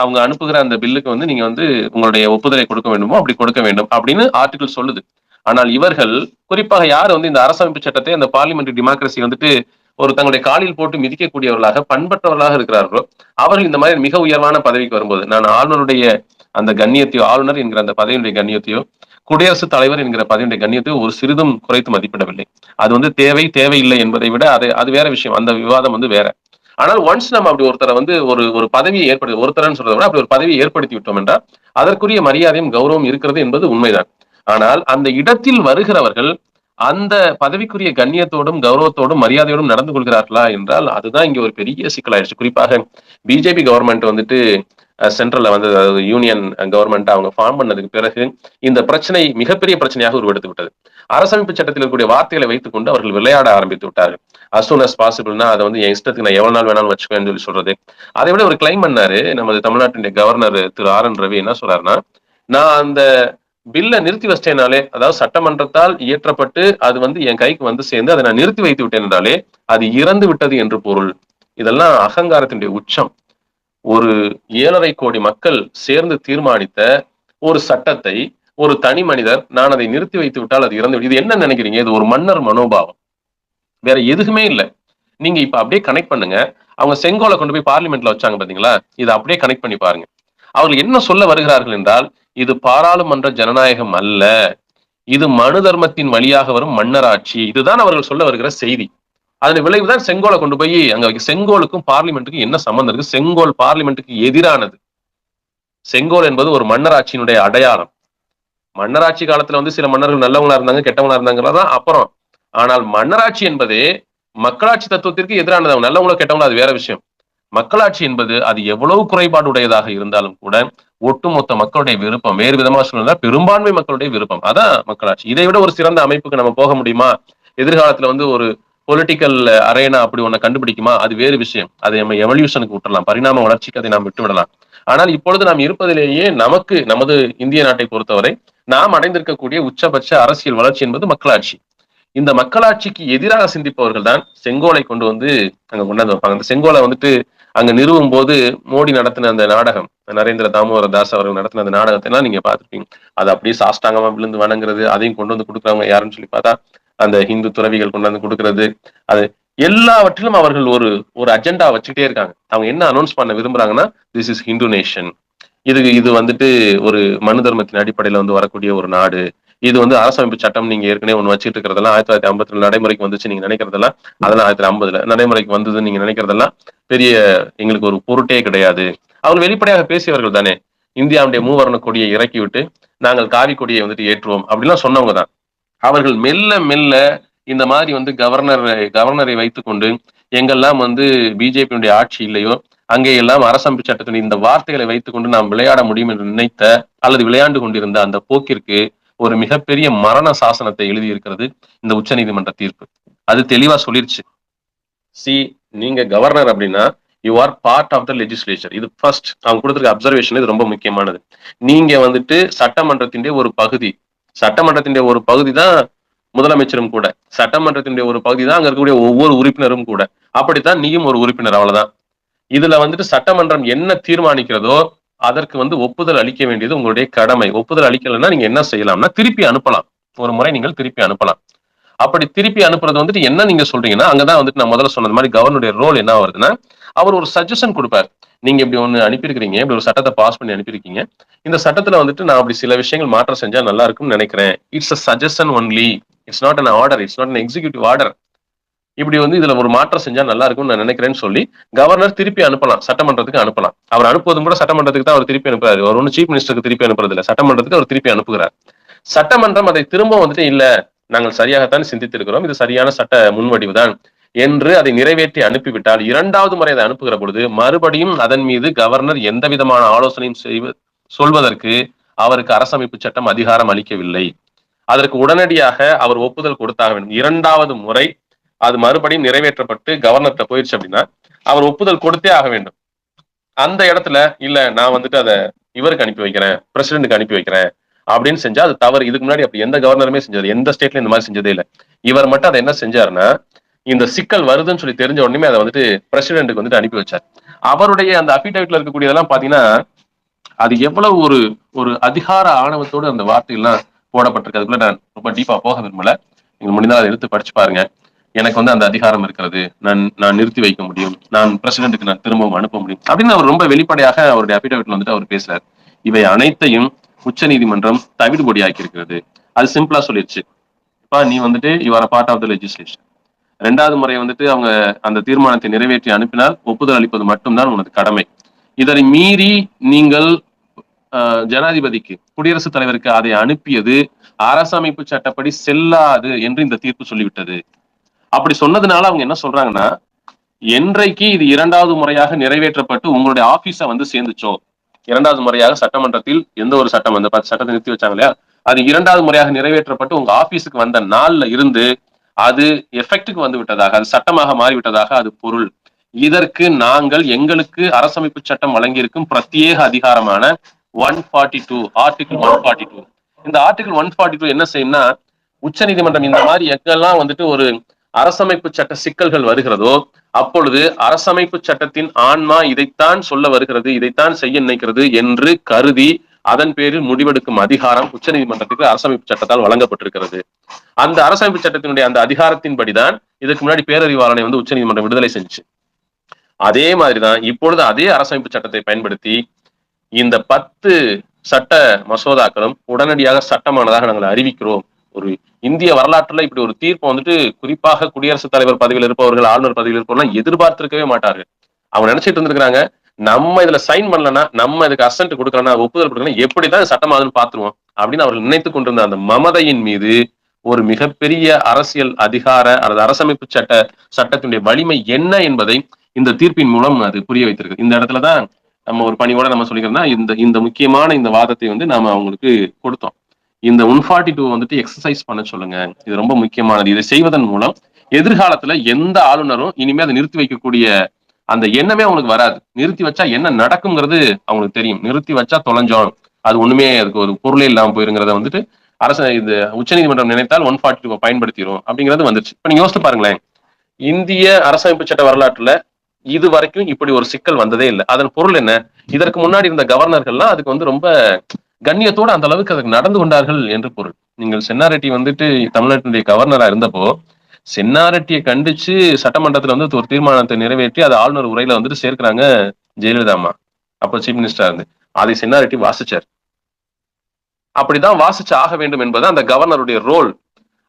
அவங்க அனுப்புகிற அந்த பில்லுக்கு வந்து நீங்க வந்து உங்களுடைய ஒப்புதலை கொடுக்க வேண்டுமோ அப்படி கொடுக்க வேண்டும் அப்படின்னு ஆர்டிகல் சொல்லுது. ஆனால் இவர்கள் குறிப்பாக யார் வந்து இந்த அரசமைப்பு சட்டத்தை அந்த பார்லிமெண்டரி டெமோக்ரஸி வந்துட்டு ஒரு தங்களுடைய காலில் போட்டு மிதிக்கக்கூடியவர்களாக பண்பற்றவர்களாக இருக்கிறார்களோ அவர்கள் இந்த மாதிரி மிக உயர்வான பதவிக்கு வரும்போது, நான் ஆளுநருடைய அந்த கண்ணியத்தையோ, ஆளுநர் என்கிற அந்த பதவியுடைய கண்ணியத்தையோ, குடியரசுத் தலைவர் என்கிற பதவியுடைய கண்ணியத்தையோ ஒரு சிறிதும் குறைத்து மதிப்பிடவில்லை. அது வந்து தேவையில்லை என்பதை விட அது வேற விஷயம். அந்த விவாதம் வந்து வேற. ஆனால் ஒன்ஸ் நம்ம அப்படி ஒருத்தரை வந்து ஒரு பதவியை ஏற்படுத்தி, ஒருத்தரன்னு சொல்றதை விட அப்படி ஒரு பதவியை ஏற்படுத்தி விட்டோம் என்றால் அதற்குரிய மரியாதையும் கௌரவம் இருக்கிறது என்பது உண்மைதான். ஆனால் அந்த இடத்தில் வருகிறவர்கள் அந்த பதவிக்குரிய கண்ணியத்தோடும் கௌரவத்தோடும் மரியாதையோடும் நடந்து கொள்கிறார்களா என்றால் அதுதான் இங்க ஒரு பெரிய சிக்கலாயிடுச்சு. குறிப்பாக பிஜேபி கவர்மெண்ட் வந்துட்டு சென்ட்ரல்ல வந்து யூனியன் கவர்மெண்ட் அவங்க ஃபார்ம் பண்ணதுக்கு பிறகு இந்த பிரச்சனை மிகப்பெரிய பிரச்சனையாக உருவெடுத்து விட்டது. அரசமைப்பு சட்டத்தில் இருக்கக்கூடிய வார்த்தைகளை வைத்துக் கொண்டு அவர்கள் விளையாட ஆரம்பித்து விட்டார்கள். அஸ் சூன் அஸ் பாசிபிள்னா அதை வந்து என் இஷ்டத்துக்கு நான் எவ்வளவு நாள் வேணாலும் வச்சுக்கவேன்னு சொல்லி சொல்றது. அதை விட ஒரு கிளைம் பண்ணாரு நமது தமிழ்நாட்டினுடைய கவர்னர் திரு RN ரவி. என்ன சொல்றாருன்னா, நான் அந்த பில்ல நிறுத்தி வச்சிட்டேனாலே, அதாவது சட்டமன்றத்தால் இயற்றப்பட்டு அது வந்து என் கைக்கு வந்து சேர்ந்து அதை நான் நிறுத்தி வைத்து விட்டேன் என்றாலே அது இறந்து விட்டது என்று பொருள். இதெல்லாம் அகங்காரத்தினுடைய உச்சம். ஒரு 7.5 கோடி மக்கள் சேர்ந்து தீர்மானித்த ஒரு சட்டத்தை ஒரு தனி மனிதர் நான் அதை நிறுத்தி வைத்து விட்டால் அது இறந்து விடும். இது என்ன நினைக்கிறீங்க? இது ஒரு மன்னர் மனோபாவம், வேற எதுவுமே இல்லை. நீங்க இப்ப அப்படியே கனெக்ட் பண்ணுங்க. அவங்க செங்கோலை கொண்டு போய் பார்லிமெண்ட்ல வச்சாங்க பாத்தீங்களா, இதை அப்படியே கனெக்ட் பண்ணி பாருங்க. அவர்கள் என்ன சொல்ல வருகிறார்கள் என்றால், இது பாராளுமன்ற ஜனநாயகம் அல்ல, இது மனு தர்மத்தின் வழியாக வரும் மன்னராட்சி. இதுதான் அவர்கள் சொல்ல வருகிற செய்தி. அதன் விளைவுதான் செங்கோலை கொண்டு போய் அங்க செங்கோலுக்கும் பார்லிமெண்ட்டுக்கும் என்ன சம்பந்தம் இருக்கு? செங்கோல் பார்லிமெண்ட்டுக்கு எதிரானது. செங்கோல் என்பது ஒரு மன்னராட்சியினுடைய அடையாளம். மன்னராட்சி காலத்துல வந்து சில மன்னர்கள் நல்லவங்களா இருந்தாங்க, கெட்டவங்களா இருந்தாங்கதான் அப்புறம். ஆனால் மன்னராட்சி என்பதே மக்களாட்சி தத்துவத்திற்கு எதிரானது. நல்லவங்களோ கெட்டவங்களோ அது வேற விஷயம். மக்களாட்சி என்பது அது எவ்வளவு குறைபாடு உடையதாக இருந்தாலும் கூட ஒட்டுமொத்த மக்களுடைய விருப்பம், வேறு விதமா சொல்றதா பெரும்பான்மை மக்களுடைய விருப்பம், அதான் மக்களாட்சி. இதை விட ஒரு சிறந்த அமைப்புக்கு நம்ம போக முடியுமா? எதிர்காலத்துல வந்து ஒரு பொலிட்டிக்கல் அரேனா அப்படி ஒண்ணு கண்டுபிடிக்குமா? அது வேறு விஷயம். அதை நம்ம எவல்யூஷனுக்கு விட்டுறலாம், பரிணாம வளர்ச்சிக்கு அதை நாம் விட்டு விடலாம். ஆனால் இப்பொழுது நாம் இருப்பதிலேயே நமது இந்திய நாட்டை பொறுத்தவரை நாம் அடைந்திருக்கக்கூடிய உச்சபட்ச அரசியல் வளர்ச்சி என்பது மக்களாட்சி. இந்த மக்களாட்சிக்கு எதிராக சிந்திப்பவர்கள் தான் செங்கோலை கொண்டு வந்து அங்க கொண்டாந்து வைப்பாங்க. அந்த செங்கோலை வந்துட்டு அங்க நிறுவும் போது மோடி நடத்தின அந்த நாடகம், நரேந்திர தாமோதர தாஸ் அவர்கள் நடத்தின அந்த நாடகத்தை எல்லாம் நீங்க பார்த்திருப்பீங்க. அது அப்படியே சாஷ்டாங்கமா விழுந்து வணங்குறது, அதையும் கொண்டு வந்து கொடுக்குறவங்க யாருன்னு சொல்லி பார்த்தா அந்த ஹிந்து துறவிகள் கொண்டு வந்து கொடுக்கறது. அது எல்லாவற்றிலும் அவர்கள் ஒரு அஜெண்டா வச்சுக்கிட்டே இருக்காங்க. அவங்க என்ன அனௌன்ஸ் பண்ண விரும்புறாங்கன்னா, திஸ் இஸ் ஹிந்து நேஷன், இது வந்துட்டு ஒரு மனு தர்மத்தின் அடிப்படையில வந்து வரக்கூடிய ஒரு நாடு, இது வந்து அரசமைப்பு சட்டம் நீங்க ஏற்கனவே ஒண்ணு வச்சுட்டு இருக்கிறதெல்லாம் 1952 நடைமுறைக்கு வந்துச்சு நீங்க நினைக்கிறதெல்லாம், அதெல்லாம் 1950 நடைமுறைக்கு வந்ததுன்னு நீங்க நினைக்கிறதெல்லாம் பெரிய எங்களுக்கு ஒரு பொருட்டே கிடையாது. அவங்க வெளிப்படையாக பேசியவர்கள் தானே. இந்தியாவுடைய மூவர்ண கொடியை இறக்கி விட்டு நாங்கள் காவி கொடியை வந்துட்டு ஏற்றுவோம் அப்படிலாம் சொன்னவங்க தான். அவர்கள் மெல்ல மெல்ல இந்த மாதிரி வந்து கவர்னரை வைத்துக்கொண்டு எங்கெல்லாம் வந்து பிஜேபியுடைய ஆட்சி இல்லையோ அங்கே எல்லாம் அரசமைப்பு சட்டத்தின் இந்த வார்த்தைகளை வைத்துக்கொண்டு நாம் விளையாட முடியும் என்று நினைத்த அல்லது விளையாண்டு கொண்டிருந்த அந்த போக்கிற்கு ஒரு மிகப்பெரிய மரண சாசனத்தை எழுதி இருக்கிறது இந்த உச்ச நீதிமன்ற தீர்ப்பு. அது தெளிவா சொல்லிருச்சு, சி, நீங்க கவர்னர் அப்படின்னா you are part of the legislature. இது ஃபர்ஸ்ட் அவங்க கொடுத்துருக்க அப்சர்வேஷன். இது ரொம்ப முக்கியமானது. நீங்க வந்துட்டு சட்டமன்றத்தின் ஒரு பகுதி. சட்டமன்றத்தின் ஒரு பகுதி தான் முதலமைச்சரும் கூட. சட்டமன்றத்தின் ஒரு பகுதி தான் அங்க இருக்கக்கூடிய ஒவ்வொரு உறுப்பினரும் கூட. அப்படித்தான் நீயும் ஒரு உறுப்பினர், அவ்வளவுதான். இதுல வந்துட்டு சட்டமன்றம் என்ன தீர்மானிக்கிறதோ அதற்கு ஒப்புதல் அளிக்க வேண்டியது உங்களுடைய கடமை. ஒப்புதல் அளிக்கலைன்னா நீங்க என்ன செய்யலாம்னா திருப்பி அனுப்பலாம். ஒரு முறை நீங்கள் திருப்பி அனுப்பலாம். அப்படி திருப்பி அனுப்புறது என்ன நீங்க சொல்றீங்கன்னா, அங்கதான் நான் முதல்ல சொன்னது மாதிரி கவர்னருடைய ரோல் என்ன வருதுன்னா, அவர் ஒரு சஜஷன் கொடுப்பார். நீங்க இப்படி ஒண்ணு அனுப்பியிருக்கிறீங்க, இப்படி ஒரு சட்டத்தை பாஸ் பண்ணி அனுப்பியிருக்கீங்க. இந்த சட்டத்துல நான் அப்படி சில விஷயங்கள் மாற்றம் செஞ்சா நல்லா இருக்கும்னு நினைக்கிறேன். It's a suggestion only. It's not an order. It's not an executive order. இப்படி இதுல ஒரு மாற்றம் செஞ்சா நல்லா இருக்கும்னு நான் நினைக்கிறேன்னு சொல்லி கவர்னர் திருப்பி அனுப்பலாம். சட்டமன்றத்துக்கு அனுப்பலாம். அவர் அனுப்புவதும் கூட சட்டமன்றத்துக்கு தான் அவர் திருப்பி அனுப்புறாரு. அவர் ஒன்னும் சீஃப் மினிஸ்டருக்கு திருப்பி அனுப்புறது இல்ல, சட்டமன்றத்துக்கு அவர் திருப்பி அனுப்புகிறார். சட்டமன்றம் அதை திரும்ப இல்ல, நாங்கள் சரியாகத்தான் சிந்தித்திருக்கிறோம், இது சரியான சட்ட முன்வடிவுதான் என்று அதை நிறைவேற்றி அனுப்பிவிட்டால், இரண்டாவது முறை அதை அனுப்புகிற பொழுது மறுபடியும் அதன் மீது கவர்னர் எந்த விதமான ஆலோசனையும் சொல்வதற்கு அவருக்கு அரசமைப்பு சட்டம் அதிகாரம் அளிக்கவில்லை. அதற்கு உடனடியாக அவர் ஒப்புதல் கொடுத்தாக வேண்டும். இரண்டாவது முறை அது மறுபடியும் நிறைவேற்றப்பட்டு கவர்னர்கிட்ட போயிடுச்சு அப்படின்னா அவர் ஒப்புதல் கொடுத்தே ஆக வேண்டும். அந்த இடத்துல இல்ல, நான் அதை இவருக்கு அனுப்பி வைக்கிறேன், பிரசிடென்ட்டுக்கு அனுப்பி வைக்கிறேன் அப்படின்னு செஞ்சா அது தவறு. இதுக்கு முன்னாடி அப்படி எந்த கவர்னருமே செஞ்சது, எந்த ஸ்டேட்ல இந்த மாதிரி செஞ்சதே இல்லை. இவர் மட்டும் அதை என்ன செஞ்சாருன்னா, இந்த சிக்கல் வருதுன்னு சொல்லி தெரிஞ்ச உடனே அதை பிரசிடென்ட்டுக்கு அனுப்பி வச்சார். அவருடைய அந்த அபிடேவிட்ல இருக்கக்கூடியதெல்லாம் பாத்தீங்கன்னா, அது எவ்வளவு ஒரு ஒரு அதிகார ஆணவத்தோடு அந்த வார்த்தைகள்லாம் போடப்பட்டிருக்கு. அதுக்குள்ள நான் ரொம்ப டீப்பா போக விரும்பல. நீங்க முடிந்தால் அதை எடுத்து படிச்சு பாருங்க. எனக்கு அந்த அதிகாரம் இருக்கிறது, நான் நிறுத்தி வைக்க முடியும், நான் பிரசிடென்ட்டுக்கு நான் திரும்பவும் அனுப்ப முடியும் அப்படின்னு அவர் ரொம்ப வெளிப்படையாக அவருடைய அபிடேவிட்ல அவர் பேசுறாரு. இவை அனைத்தையும் உச்ச நீதிமன்றம் தவிடுபொடி ஆக்கி இருக்கிறது. அது சிம்பிளா சொல்லிடுச்சு, நீ you are part of the legislation. ரெண்டாவது முறை அவங்க அந்த தீர்மானத்தை நிறைவேற்றி அனுப்பினால் ஒப்புதல் அளிப்பது மட்டும்தான் உனது கடமை. இதனை மீறி நீங்கள் ஜனாதிபதிக்கு, குடியரசுத் தலைவருக்கு அதை அனுப்பியது அரசமைப்பு சட்டப்படி செல்லாது என்று இந்த தீர்ப்பு சொல்லிவிட்டது. அப்படி சொன்னதுனால அவங்க என்ன சொல்றாங்கன்னா, என்றைக்கு இது இரண்டாவது முறையாக நிறைவேற்றப்பட்டு உங்களுடைய ஆபீஸ சேர்ந்துச்சோ, இரண்டாவது முறையாக சட்டமன்றத்தில் எந்த ஒரு சட்டம் 10 சட்டத்தை நிறுத்தி வச்சாங்க இல்லையா, அது இரண்டாவது முறையாக நிறைவேற்றப்பட்டு உங்க ஆபீஸுக்கு வந்த நாள்ல இருந்து அது எஃபெக்டுக்கு வந்து விட்டதாக, அது சட்டமாக மாறிவிட்டதாக அது பொருள். இதற்கு நாங்கள் எங்களுக்கு அரசமைப்பு சட்டம் வழங்கியிருக்கும் பிரத்யேக அதிகாரமான 142 ஆர்டிகிள் 142, இந்த ஆர்டிகிள் 142 என்ன செய்யும்னா, உச்ச நீதிமன்றம் இந்த மாதிரி எங்கெல்லாம் ஒரு அரசமைப்பு சட்ட சிக்கல்கள் வருகிறதோ அப்பொழுது அரசமைப்பு சட்டத்தின் ஆன்மா இதைத்தான் சொல்ல வருகிறது, இதைத்தான் செய்ய நினைக்கிறது என்று கருதி அதன் பேரில் முடிவெடுக்கும் அதிகாரம் உச்ச நீதிமன்றத்துக்கு அரசமைப்பு சட்டத்தால் வழங்கப்பட்டிருக்கிறது. அந்த அரசமைப்பு சட்டத்தினுடைய அந்த அதிகாரத்தின்படிதான் இதுக்கு முன்னாடி பேரறிவாளனை உச்ச நீதிமன்றம் விடுதலை செஞ்சுச்சு. அதே மாதிரிதான் இப்பொழுது அதே அரசமைப்பு சட்டத்தை பயன்படுத்தி இந்த 10 சட்ட மசோதாக்களும் உடனடியாக சட்டமானதாக நாங்கள் அறிவிக்கிறோம். ஒரு இந்திய வரலாற்றுல இப்படி ஒரு தீர்ப்பு குறிப்பாக குடியரசுத் தலைவர் பதவியில் இருப்பவர்கள், ஆளுநர் பதவியில் இருப்பவர்கள் எதிர்பார்த்திருக்கவே மாட்டார்கள். அவங்க நினைச்சிட்டு இருந்திருக்காங்க, நம்ம இதுல சைன் பண்ணலன்னா, நம்ம இதுக்கு அசென்ட் கொடுக்கலன்னா, ஒப்புதல் கொடுக்கலன்னா எப்படிதான் சட்டமாதுன்னு பாத்துருவோம் அப்படின்னு அவர்கள் நினைத்துக் கொண்டிருந்த அந்த மமதையின் மீது ஒரு மிகப்பெரிய அரசியல் அதிகார அல்லது அரசமைப்பு சட்டத்தினுடைய வலிமை என்ன என்பதை இந்த தீர்ப்பின் மூலம் அது புரிய வைத்திருக்கு. இந்த இடத்துலதான் நம்ம ஒரு பணியோட நம்ம சொல்லிக்கிறோம்னா, இந்த முக்கியமான இந்த வாதத்தை நாம அவங்களுக்கு கொடுத்தோம். இந்த 142 எக்ஸசைஸ் பண்ண சொல்லுங்க, இது ரொம்ப முக்கியமானது. இதை செய்வதன் மூலம் எதிர்காலத்துல எந்த ஆளுநரும் இனிமே அதை நிறுத்தி வைக்கக்கூடிய அந்த எண்ணமே அவங்களுக்கு வராது. நிறுத்தி வச்சா என்ன நடக்குங்கிறது அவங்களுக்கு தெரியும். நிறுத்தி வச்சா தொலைஞ்சோம், அது ஒண்ணுமே அதுக்கு ஒரு பொருளே இல்லாம போயிருங்கிறத இந்த உச்ச நீதிமன்றம் நினைத்தால் 142 பயன்படுத்திடும் அப்படிங்கிறது வந்துருச்சு. இப்ப நீங்க யோசிச்சு பாருங்களேன், இந்திய அரசமைப்பு சட்ட வரலாற்றுல இது வரைக்கும் இப்படி ஒரு சிக்கல் வந்ததே இல்லை. அதன் பொருள் என்ன? இதற்கு முன்னாடி இருந்த கவர்னர்கள்லாம் அதுக்கு ரொம்ப கண்ணியத்தோடு அந்த அளவுக்கு அதுக்கு நடந்து கொண்டார்கள் என்று பொருள். நீங்கள் சென்னாரெட்டி தமிழ்நாட்டினுடைய கவர்னரா இருந்தப்போ சென்னாரெட்டியை கண்டிச்சு சட்டமன்றத்துல ஒரு தீர்மானத்தை நிறைவேற்றி அதை ஆளுநர் உரையில சேர்க்கிறாங்க ஜெயலலிதா அம்மா, அப்ப சீஃப் மினிஸ்டரா இருந்து. அதை சென்னாரெட்டி வாசிச்சார். அப்படிதான் வாசிச்சு ஆக வேண்டும் என்பது அந்த கவர்னருடைய ரோல்.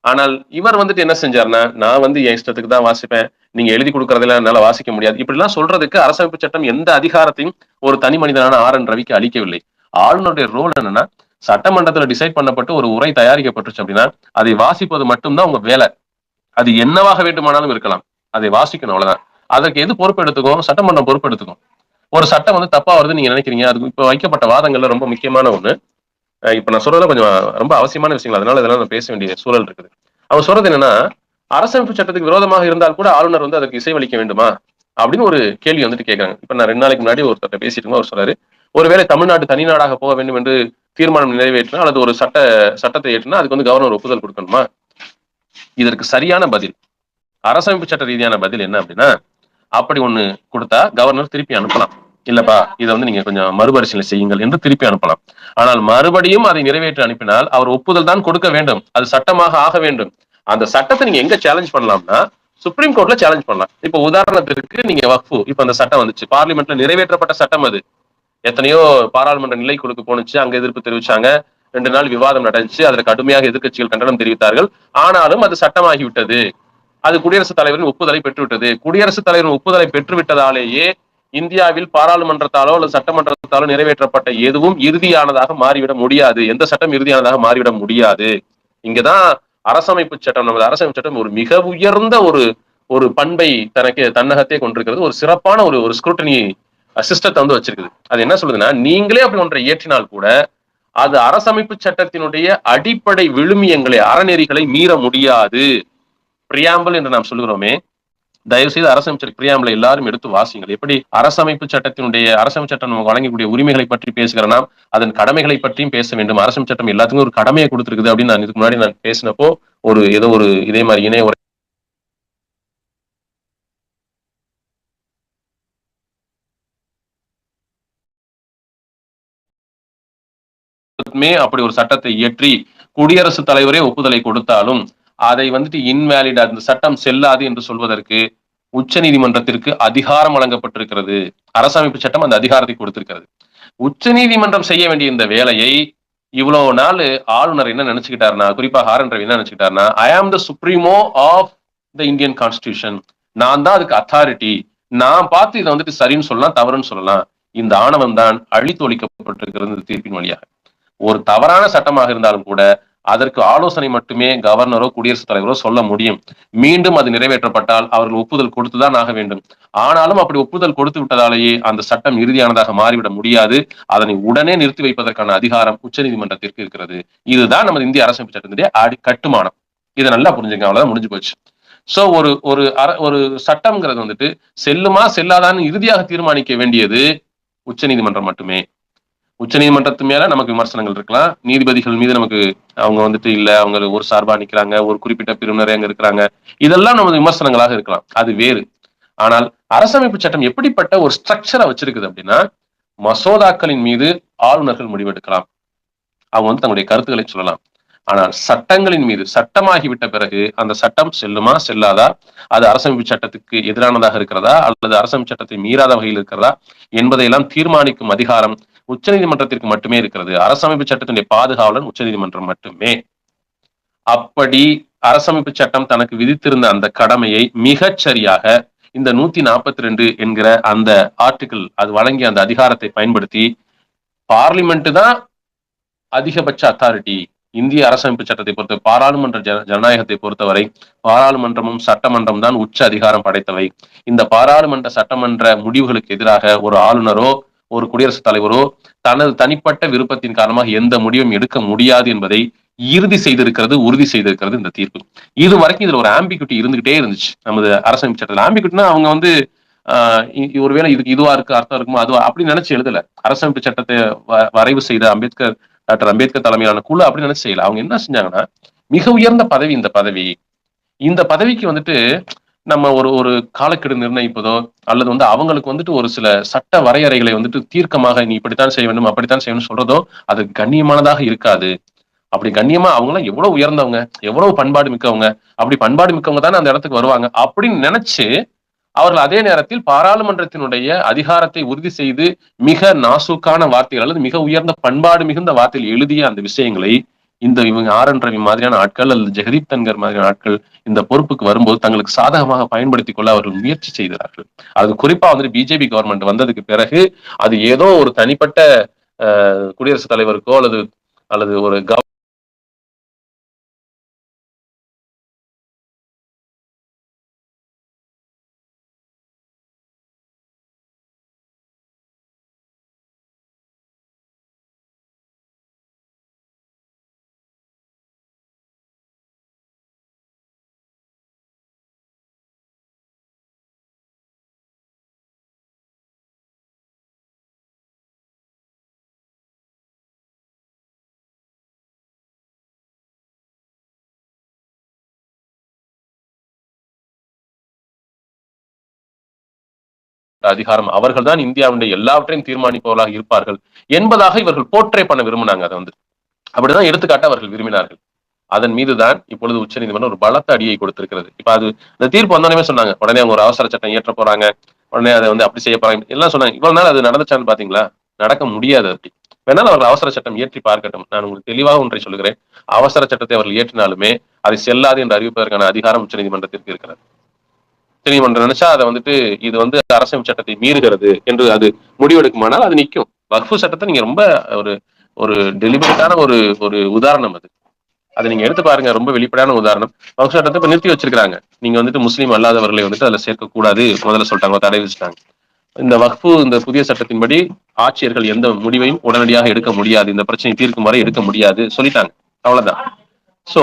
ஆனால் இவர் என்ன செஞ்சாருன்னா, நான் என் இஷ்டத்துக்கு தான் வாசிப்பேன், நீங்க எழுதி கொடுக்கறதெல்லாம் என்னால வாசிக்க முடியாது, இப்படி எல்லாம் சொல்றதுக்கு அரசமைப்பு சட்டம் எந்த அதிகாரத்தையும் ஒரு தனி மனிதனான RN ரவிக்கு அளிக்கவில்லை. ஆளுநருடைய ரோல் என்னன்னா, சட்டமன்றத்துல டிசைட் பண்ணப்பட்டு ஒரு உரை தயாரிக்கப்பட்டுச்சு அப்படின்னா அதை வாசிப்பது மட்டும்தான் உங்க வேலை. அது என்னவாக வேண்டுமானாலும் இருக்கலாம், அதை வாசிக்கணும், அவ்வளவுதான். அதற்கு எது பொறுப்பெடுத்துக்கும்? சட்டமன்றம் பொறுப்பெடுத்துக்கும். ஒரு சட்டம் தப்பா வருது நீங்க நினைக்கிறீங்க, அதுக்கு இப்ப வைக்கப்பட்ட வாதங்கள்ல ரொம்ப முக்கியமான ஒண்ணு, இப்ப நான் சொல்றதுல கொஞ்சம் ரொம்ப அவசியமான விஷயங்கள், அதனால இதெல்லாம் நான் பேச வேண்டிய சூழல் இருக்குது. அவங்க சொல்றது என்னன்னா, அரசமைப்பு சட்டத்துக்கு விரோதமாக இருந்தால் கூட ஆளுநர் வந்து அதற்கு இசைவளிக்க வேண்டுமா அப்படின்னு ஒரு கேள்வி வந்துட்டு கேட்கறாங்க. இப்ப நான் 2 நாளைக்கு முன்னாடி ஒருத்தர் பேசிட்டு இருக்கோம், அவர் சொல்றாரு, ஒருவேளை தமிழ்நாடு தனி நாடாக போக வேண்டும் என்று தீர்மானம் நிறைவேற்றினா அல்லது ஒரு சட்டத்தை ஏற்றினா அதுக்கு வந்து கவர்னர் ஒப்புதல் கொடுக்கணுமா? இதற்கு சரியான பதில், அரசமைப்பு சட்ட ரீதியான பதில் என்ன அப்படின்னா, அப்படி ஒண்ணு கொடுத்தா கவர்னர் திருப்பி அனுப்பலாம். இல்லப்பா இதை வந்து நீங்க கொஞ்சம் மறுபரிசீலனை செய்யுங்கள் என்று திருப்பி அனுப்பலாம். ஆனால் மறுபடியும் அதை நிறைவேற்றி அனுப்பினால் அவர் ஒப்புதல் தான் கொடுக்க வேண்டும், அது சட்டமாக ஆக வேண்டும். அந்த சட்டத்தை நீங்க எங்க சேலஞ்ச் பண்ணலாம்னா சுப்ரீம் கோர்ட்ல சேலஞ்ச் பண்ணலாம். இப்ப உதாரணத்திற்கு நீங்க வக்ஃபு, இப்ப அந்த சட்டம் வந்துச்சு, பார்லிமெண்ட்ல நிறைவேற்றப்பட்ட சட்டம் அது. எத்தனையோ பாராளுமன்ற நிலைக்குழுக்கு போனுச்சு, அங்க எதிர்ப்பு தெரிவிச்சாங்க, 2 நாள் விவாதம் நடந்துச்சு, அதுல கடுமையாக எதிர்க்கட்சிகள் கண்டனம் தெரிவித்தார்கள். ஆனாலும் அது சட்டமாகிவிட்டது, அது குடியரசுத் தலைவரின் ஒப்புதலை பெற்றுவிட்டது. குடியரசுத் தலைவரின் ஒப்புதலை பெற்றுவிட்டதாலேயே இந்தியாவில் பாராளுமன்றத்தாலோ அல்லது சட்டமன்றத்தாலோ நிறைவேற்றப்பட்ட எதுவும் இறுதியானதாக மாறிவிட முடியாது. எந்த சட்டம் இறுதியானதாக மாறிவிட முடியாது. இங்கதான் அரசமைப்பு சட்டம், நமது அரசமைப்பு சட்டம் ஒரு மிக உயர்ந்த ஒரு பண்பை தன்னகத்தே கொண்டிருக்கிறது. ஒரு சிறப்பான ஒரு ஸ்க்ரூட்டனி சிஸ்டத்தை வந்து வச்சிருக்குது. அது என்ன சொல்லுதுன்னா, நீங்களே அப்படி ஒன்றை இயற்றினால் கூட அது அரசமைப்பு சட்டத்தினுடைய அடிப்படை விழுமியங்களை, அறநெறிகளை மீற முடியாது. பிரியாம்பிள் என்று நாம் சொல்லுகிறோமே, தயவு செய்து அரசமைப்பு பிரியாம்பிளை எல்லாரும் எடுத்து வாசிங்கள். எப்படி அரசமைப்பு சட்டம் நமக்கு வழங்கக்கூடிய உரிமைகளை பற்றி பேசுகிற நாம் அதன் கடமைகளை பற்றியும் பேச வேண்டும். அரசமைப்பு சட்டம் எல்லாத்துக்கும் ஒரு கடமையை கொடுத்திருக்குது அப்படின்னு நான் இதுக்கு முன்னாடி நான் பேசினப்போ ஏதோ ஒரு இதே மாதிரி இணைய அப்படி ஒரு சட்டத்தை இயற்றி குடியரசுத் தலைவரே ஒப்புதலை கொடுத்தாலும் அதை வந்துட்டு இன்வேலிட், அந்த சட்டம் செல்லாது என்று சொல்வதற்கு உச்ச நீதிமன்றத்திற்கு அதிகாரம் வழங்கப்பட்டிருக்கிறது. அரசமைப்பு சட்டம் அந்த அதிகாரத்தை கொடுத்திருக்கிறது. உச்ச நீதிமன்றம் செய்ய வேண்டிய இந்த வேலையை இவ்வளவு நாள் ஆளுநர் என்ன நினைச்சுக்கிட்டாருன்னா, குறிப்பாக ஆர் என் ரவி என்ன நினைச்சுக்கிட்டாருன்னா, I am the supremo of the Indian constitution, நான் தான் அதுக்கு அத்தாரிட்டி, நான் பார்த்து இதை வந்துட்டு சரின்னு சொல்லலாம், தவறுன்னு சொல்லலாம். இந்த ஆணவம் தான் அழித்தொழிக்கப்பட்டிருக்கிறது இந்த தீர்ப்பின் வழியாக. ஒரு தவறான சட்டமாக இருந்தாலும் கூட அதற்கு ஆலோசனை மட்டுமே கவர்னரோ குடியரசுத் தலைவரோ சொல்ல முடியும். மீண்டும் அது நிறைவேற்றப்பட்டால் அவர்கள் ஒப்புதல் கொடுத்துதான் ஆக வேண்டும். ஆனாலும் அப்படி ஒப்புதல் கொடுத்து விட்டதாலேயே அந்த சட்டம் இறுதியானதாக மாறிவிட முடியாது. அதனை உடனே நிறுத்தி வைப்பதற்கான அதிகாரம் உச்ச நீதிமன்றத்திற்கு இருக்கிறது. இதுதான் நமது இந்திய அரசமைப்பு சட்டத்தினுடைய கட்டுமானம். இதை நல்லா புரிஞ்சுங்க, அவ்வளவுதான், முடிஞ்சு போச்சு. சோ ஒரு சட்டம்ங்கிறது வந்துட்டு செல்லுமா செல்லாதான்னு இறுதியாக தீர்மானிக்க வேண்டியது உச்ச நீதிமன்றம் மட்டுமே. உச்ச நீதிமன்றத்து மேல நமக்கு விமர்சனங்கள் இருக்கலாம், நீதிபதிகள் மீது நமக்கு அவங்க வந்துட்டு இல்ல, அவங்க ஒரு சார்பா நிக்கிறாங்க, ஒரு குறிப்பிட்ட பிரிவினரே அங்க இருக்கிறாங்க, இதெல்லாம் நமது விமர்சனங்களாக இருக்கலாம், அது வேறு. ஆனால் அரசமைப்பு சட்டம் எப்படிப்பட்ட ஒரு ஸ்ட்ரக்சரை வச்சிருக்குது அப்படின்னா, மசோதாக்களின் மீது ஆளுநர்கள் முடிவெடுக்கலாம், அவங்க வந்து தங்களுடைய கருத்துக்களை சொல்லலாம். ஆனால் சட்டங்களின் மீது, சட்டமாகிவிட்ட பிறகு அந்த சட்டம் செல்லுமா செல்லாதா, அது அரசமைப்பு சட்டத்துக்கு எதிரானதாக இருக்கிறதா அல்லது அரசமைப்பு சட்டத்தை மீறாத வகையில் இருக்கிறதா என்பதையெல்லாம் தீர்மானிக்கும் அதிகாரம் உச்ச நீதிமன்றத்திற்கு மட்டுமே இருக்கிறது. அரசமைப்பு சட்டத்தினுடைய பாதுகாவலன் உச்ச நீதிமன்றம் மட்டுமே. அப்படி அரசமைப்பு சட்டம் தனக்கு விதித்திருந்த அந்த கடமையை மிகச் சரியாக இந்த 142 என்கிற அந்த ஆர்டிகிள், அது வழங்கிய அந்த அதிகாரத்தை பயன்படுத்தி பார்லிமெண்ட் தான் அதிகபட்ச அத்தாரிட்டி. இந்திய அரசமைப்பு சட்டத்தை பொறுத்த பாராளுமன்ற ஜனநாயகத்தை பொறுத்தவரை பாராளுமன்றமும் சட்டமன்றம் தான் உச்ச அதிகாரம் படைத்தவை. இந்த பாராளுமன்ற சட்டமன்ற முடிவுகளுக்கு எதிராக ஒரு ஆளுநரோ ஒரு குடியரசுத் தலைவரோ தனது தனிப்பட்ட விருப்பத்தின் காரணமாக எந்த முடிவும் எடுக்க முடியாது என்பதை இறுதி செய்திருக்கிறது, உறுதி செய்திருக்கிறது இந்த தீர்ப்பு. இது வரைக்கும் இதுல ஒரு ஆம்பிகுட்டி இருந்துகிட்டே இருந்துச்சு நமது அரசமைப்பு சட்டத்தில். ஆம்பிகுட்டினா அவங்க வந்து ஒருவேளை இதுக்கு இதுவா இருக்கு அர்த்தம் இருக்குமா அதுவா அப்படி நினைச்சு எழுதல. அரசமைப்பு சட்டத்தை வரைவு செய்த டாக்டர் அம்பேத்கர் தலைமையிலான குழு அப்படி நினைச்சு செய்யல. அவங்க என்ன செஞ்சாங்கன்னா, மிக உயர்ந்த பதவி இந்த பதவி, இந்த பதவிக்கு வந்துட்டு நம்ம ஒரு காலக்கெடு நிர்ணயிப்பதோ அல்லது வந்து அவங்களுக்கு வந்துட்டு ஒரு சில சட்ட வரையறைகளை வந்துட்டு தீர்க்கமாக நீ இப்படித்தான் செய்ய வேண்டும் அப்படித்தான் செய்யணும் சொல்றதோ அது கண்ணியமானதாக இருக்காது. அப்படி கண்ணியமா அவங்க எல்லாம் எவ்வளவு உயர்ந்தவங்க, எவ்வளவு பண்பாடு மிக்கவங்க, அப்படி பண்பாடு மிக்கவங்க தானே அந்த இடத்துக்கு வருவாங்க அப்படின்னு நினைச்சு அவர்கள் அதே நேரத்தில் பாராளுமன்றத்தினுடைய அதிகாரத்தை உறுதி செய்து மிக நாசூக்கான வார்த்தைகள் அல்லது மிக உயர்ந்த பண்பாடு மிகுந்த வார்த்தையில் எழுதிய அந்த விஷயங்களை இவங்க ஆர் என் ரவி மாதிரியான ஆட்கள் அல்லது ஜெகதீப் தன்கர் மாதிரியான ஆட்கள் இந்த பொறுப்புக்கு வரும்போது தங்களுக்கு சாதகமாக பயன்படுத்திக் கொள்ள அவர்கள் முயற்சி செய்கிறார்கள். அது குறிப்பா வந்துட்டு பிஜேபி கவர்மெண்ட் வந்ததுக்கு பிறகு அது ஏதோ ஒரு தனிப்பட்ட குடியரசுத் தலைவருக்கோ அல்லது ஒரு அதிகாரம், அவர்கள் தான் இந்தியாவுடைய எல்லாவற்றையும் தீர்மானிப்பவர்களாக இருப்பார்கள் என்பதாக இவர்கள் போர்ட்ரே பண்ண விரும்பினாங்க. அதை வந்து அப்படிதான் எடுத்துக்காட்ட அவர்கள் விரும்பினார்கள். அதன் மீதுதான் இப்பொழுது உச்சநீதிமன்றம் ஒரு பலத்த அடியை கொடுத்திருக்கிறது. இப்ப அது இந்த தீர்ப்பு வந்தோடனே சொன்னாங்க, உடனே அவங்க ஒரு அவசர சட்டம் இயற்ற போறாங்க, உடனே அதை வந்து அப்படி செய்ய போறாங்க எல்லாம் சொன்னாங்க. இவ்வளவு நாள் அது நடந்துச்சான்னு பாத்தீங்களா? நடக்க முடியாது. அப்படி வேணாலும் அவர்கள் அவசர சட்டம் இயற்றி பார்க்கட்டும். நான் உங்களுக்கு தெளிவாக ஒன்றை சொல்லுகிறேன், அவசர சட்டத்தை அவர்கள் இயற்றினாலுமே அதை செல்லாது என்று அறிவிப்பதற்கான அதிகாரம் உச்சநீதிமன்றத்திற்கு இருக்கிறது. உச்சநீதிமன்றம் நினைச்சா அதை வந்துட்டு இது வந்து அரசியல் சட்டத்தை மீறுகிறது என்று அது முடிவெடுக்குமானால் அது நிற்கும். வக்ஃபு சட்டத்தை நீங்க ரொம்ப ஒரு ஒரு டெலிபரேட்டான ஒரு ஒரு உதாரணம் அது. அதை நீங்க எடுத்து பாருங்க, ரொம்ப வெளிப்படையான உதாரணம். வக்ஃப் சட்டத்தை இப்ப நிறுத்தி வச்சிருக்காங்க. நீங்க வந்துட்டு முஸ்லீம் அல்லாதவர்களை வந்துட்டு அதுல சேர்க்கக்கூடாது முதல்ல சொல்லிட்டாங்க, தடை விதிச்சிட்டாங்க. இந்த வக்ஃபு இந்த புதிய சட்டத்தின்படி ஆட்சியர்கள் எந்த முடிவையும் உடனடியாக எடுக்க முடியாது, இந்த பிரச்சனை தீர்க்கும் வரை எடுக்க முடியாது சொல்லிட்டாங்க. அவ்வளவுதான். சோ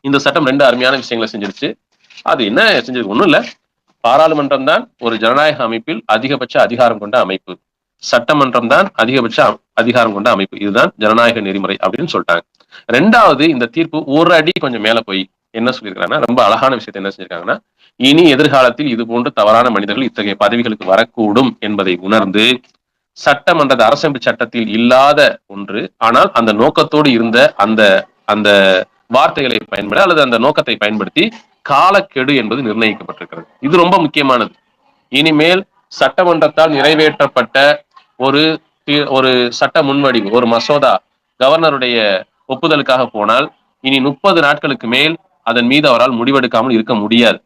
இந்த சட்டம் ரெண்டு அருமையான விஷயங்களை செஞ்சிருச்சு. அது என்ன செஞ்சிருக்கு? ஒண்ணும் இல்ல, பாராளுமன்றம் தான் ஒரு ஜனநாயக அமைப்பில் அதிகபட்ச அதிகாரம் கொண்ட அமைப்பு, சட்டமன்றம் தான் அதிகபட்ச அதிகாரம் கொண்ட அமைப்பு, இதுதான் ஜனநாயக நெறிமுறை அப்படின்னு சொல்லிட்டாங்க. ரெண்டாவது, இந்த தீர்ப்பு ஒரு அடி கொஞ்சம் மேல போய் என்ன சொல்லியிருக்காங்கன்னா, ரொம்ப அழகான விஷயத்தை என்ன செஞ்சிருக்காங்கன்னா, இனி எதிர்காலத்தில் இது போன்ற தவறான மனிதர்கள் இத்தகைய பதவிகளுக்கு வரக்கூடும் என்பதை உணர்ந்து, சட்டமன்ற அரசமைப்பு சட்டத்தில் இல்லாத ஒன்று ஆனால் அந்த நோக்கத்தோடு இருந்த அந்த அந்த வார்த்தைகளை பயன்பட அல்லது அந்த நோக்கத்தை பயன்படுத்தி காலக்கெடு என்பது நிர்ணயிக்கப்பட்டிருக்கிறது. இது ரொம்ப முக்கியமானது. இனிமேல் சட்டமன்றத்தால் நிறைவேற்றப்பட்ட ஒரு ஒரு சட்ட முன்வடிவு, ஒரு மசோதா கவர்னருடைய ஒப்புதலுக்காக போனால் இனி 30 நாட்களுக்கு மேல் அதன் மீது அவரால் முடிவெடுக்காமல் இருக்க முடியாது.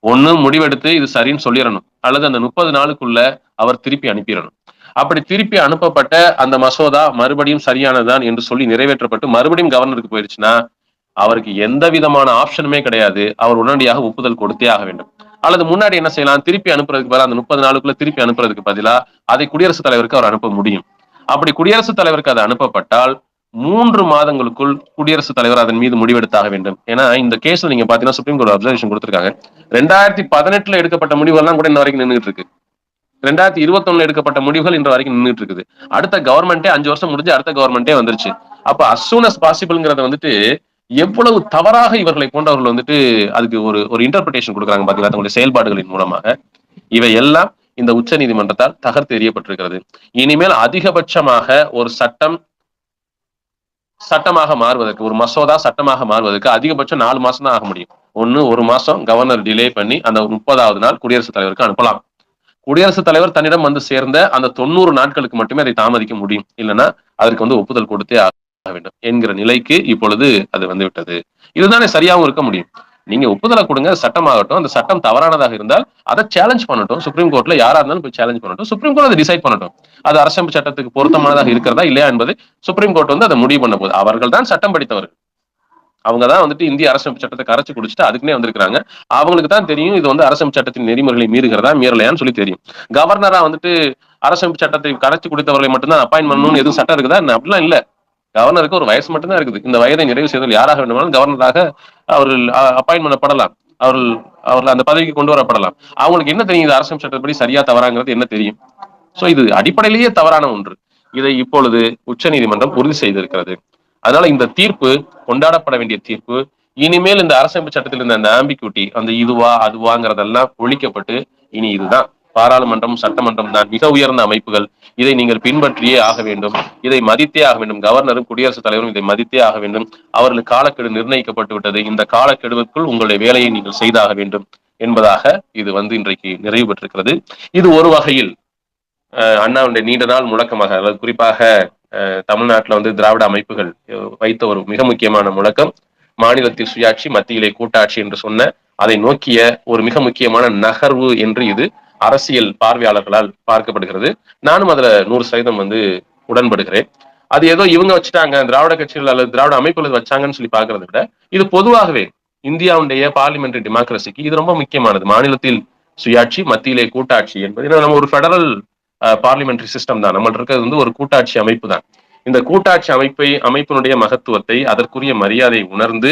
ஒண்ணு முடிவெடுத்து இது சரின்னு சொல்லிடணும், அல்லது அந்த 30 நாளுக்குள்ள அவர் திருப்பி அனுப்பிடணும். அப்படி திருப்பி அனுப்பப்பட்ட அந்த மசோதா மறுபடியும் சரியானதுதான் என்று சொல்லி நிறைவேற்றப்பட்டு மறுபடியும் கவர்னருக்கு போயிடுச்சுன்னா அவருக்கு எந்த விதமான ஆப்ஷனுமே கிடையாது, அவர் உடனடியாக ஒப்புதல் கொடுத்தே ஆக வேண்டும். அல்லது முன்னாடி என்ன செய்யலாம், திருப்பி அனுப்புறதுக்கு பதிலாக அந்த 30 நாளுக்குள்ள திருப்பி அனுப்புறதுக்கு பதிலா அதை குடியரசுத் தலைவருக்கு அவர் அனுப்ப முடியும். அப்படி குடியரசுத் தலைவருக்கு அது அனுப்பப்பட்டால் 3 மாதங்களுக்குள் குடியரசுத் தலைவர் அதன் மீது முடிவெடுத்தாக வேண்டும். ஏன்னா இந்த கேஸ்ல நீங்க பாத்தீங்கன்னா சுப்ரீம் கோர்ட் அப்சர்வேஷன் கொடுத்திருக்காங்க, 2018 எடுக்கப்பட்ட முடிவுகள்லாம் கூட இன்ன வரைக்கும் நின்றுட்டு இருக்கு. 2021 எடுக்கப்பட்ட முடிவுகள் இன்று வரைக்கும் நின்றுட்டு இருக்குது. அடுத்த கவர்மெண்டே 5 வருஷம் முடிஞ்சு அடுத்த கவர்மெண்டே வந்துருச்சு. அப்ப அஸ் சூன் அஸ் பாசிபிள்ங்கிறத வந்துட்டு எவ்வளவு தவறாக இவர்களை போன்றவர்கள் வந்துட்டு அதுக்கு ஒரு ஒரு இன்டர்பிரேஷன் கொடுக்குறாங்க பாத்தீங்களா தங்களுடைய செயல்பாடுகளின் மூலமாக. இவை எல்லாம் இந்த உச்ச நீதிமன்றத்தால் தகர்த்து எறியப்பட்டிருக்கிறது. இனிமேல் அதிகபட்சமாக ஒரு சட்டமாக மாறுவதற்கு, ஒரு மசோதா சட்டமாக மாறுவதற்கு அதிகபட்சம் 4 மாசம் தான் ஆக முடியும். ஒண்ணு, 1 மாசம் கவர்னர் டிலே பண்ணி அந்த 30வது நாள் குடியரசுத் தலைவருக்கு அனுப்பலாம். குடியரசுத் தலைவர் தன்னிடம் வந்து சேர்ந்த அந்த 90 நாட்களுக்கு மட்டுமே அதை தாமதிக்க முடியும். இல்லைன்னா அதற்கு வந்து ஒப்புதல் கொடுத்தே ஆக வேண்டும் என்கிற நிலைக்கு இப்பொழுது அது வந்து விட்டது. இதுதானே சரியாகவும் இருக்க முடியும். நீங்க ஒப்புதலை கொடுங்க, சட்டமாகட்டும். அந்த சட்டம் தவறானதாக இருந்தால் அதை சேலஞ்ச் பண்ணட்டும். சுப்ரீம் கோர்ட்ல யாரா இருந்தாலும் போய் சேலஞ்ச் பண்ணட்டும். சுப்ரீம் கோர்ட் அதை டிசைட் பண்ணட்டும். அது அரசமைப்பு சட்டத்துக்கு பொருத்தமானதாக இருக்கிறதா இல்லையா என்பதை சுப்ரீம் கோர்ட் வந்து அதை முடிவு பண்ண போகுது. அவர்கள் தான் சட்டம் படித்தவர்கள். அவங்கதான் வந்துட்டு இந்திய அரசமைப்பு சட்டத்தை கரைச்சு குடிச்சிட்டு அதுக்குன்னே வந்திருக்காங்க. அவங்களுக்கு தான் தெரியும் இது வந்து அரசமைப்பு சட்டத்தின் நெறிமுறைகளை மீறுகிறதா மீறலையான்னு சொல்லி தெரியும். கவர்னரா வந்துட்டு அரசமைப்பு சட்டத்தை கரைச்சு குடித்தவர்களை மட்டும்தான் அப்பாயின் பண்ணணும்னு எதுவும் சட்டம் இருக்குதா? அப்படிலாம் இல்ல. கவர்னருக்கு ஒரு வயசு மட்டும்தான் இருக்குது. இந்த வயதை நிறைவு செய்தல் யாராக வேண்டுமானாலும் கவர்னராக அவர்கள் அப்பாயின் பண்ணப்படலாம், அவர்கள் அந்த பதவிக்கு கொண்டு வரப்படலாம். அவங்களுக்கு என்ன தெரியும் இது அரசமைப்பு சட்டப்படி சரியா தவறாங்கிறது என்ன தெரியும்? சோ இது அடிப்படையிலேயே தவறான ஒன்று. இதை இப்பொழுது உச்ச நீதிமன்றம் உறுதி செய்திருக்கிறது. அதனால இந்த தீர்ப்பு கொண்டாடப்பட வேண்டிய தீர்ப்பு. இனிமேல் இந்த அரசமைப்பு சட்டத்தில் இருந்த அந்த ஆம்பிகுட்டி, அந்த இதுவா அதுவாங்கிறதெல்லாம் ஒழிக்கப்பட்டு இனி இதுதான் பாராளுமன்றம் சட்டமன்றம் தான் மிக உயர்ந்த அமைப்புகள், இதை நீங்கள் பின்பற்றியே ஆக வேண்டும், இதை மதித்தே ஆக வேண்டும். கவர்னரும் குடியரசுத் தலைவரும் இதை மதித்தே ஆக வேண்டும். அவர்களுக்கு காலக்கெடு நிர்ணயிக்கப்பட்டு விட்டது. இந்த காலக்கெடுவுக்குள் உங்களுடைய வேலையை நீங்கள் செய்தாக வேண்டும் என்பதாக இது வந்து இன்றைக்கு நிறைவு பெற்றிருக்கிறது. இது ஒரு வகையில் அண்ணாவுடைய நீண்ட நாள் முழக்கமாக, அதாவது குறிப்பாக தமிழ்நாட்டில் வந்து திராவிட அமைப்புகள் வைத்த ஒரு மிக முக்கியமான முழக்கம், மாநிலத்தில் சுயாட்சி மத்தியிலே கூட்டாட்சி என்று சொன்ன அதை நோக்கிய ஒரு மிக முக்கியமான நகர்வு என்று இது அரசியல் பார்வையாளர்களால் பார்க்கப்படுகிறது. நானும் அதுல 100% வந்து உடன்படுகிறேன். அது ஏதோ இவங்க வச்சுட்டாங்க, திராவிட கட்சிகள் அல்லது திராவிட அமைப்புகள் வச்சாங்கன்னு சொல்லி பார்க்கறத விட இது பொதுவாகவே இந்தியாவுடைய பார்லிமெண்டரி டெமோக்ரஸிக்கு இது ரொம்ப முக்கியமானது. மாநிலத்தில் சுயாட்சி மத்தியிலே கூட்டாட்சி என்பது நம்ம ஒரு பெடரல் பார்லிமெண்டரி சிஸ்டம் தான். நம்மள்ட்ட இருக்கிறது வந்து ஒரு கூட்டாட்சி அமைப்பு தான். இந்த கூட்டாட்சி அமைப்பினுடைய மகத்துவத்தை, அதற்குரிய மரியாதை உணர்ந்து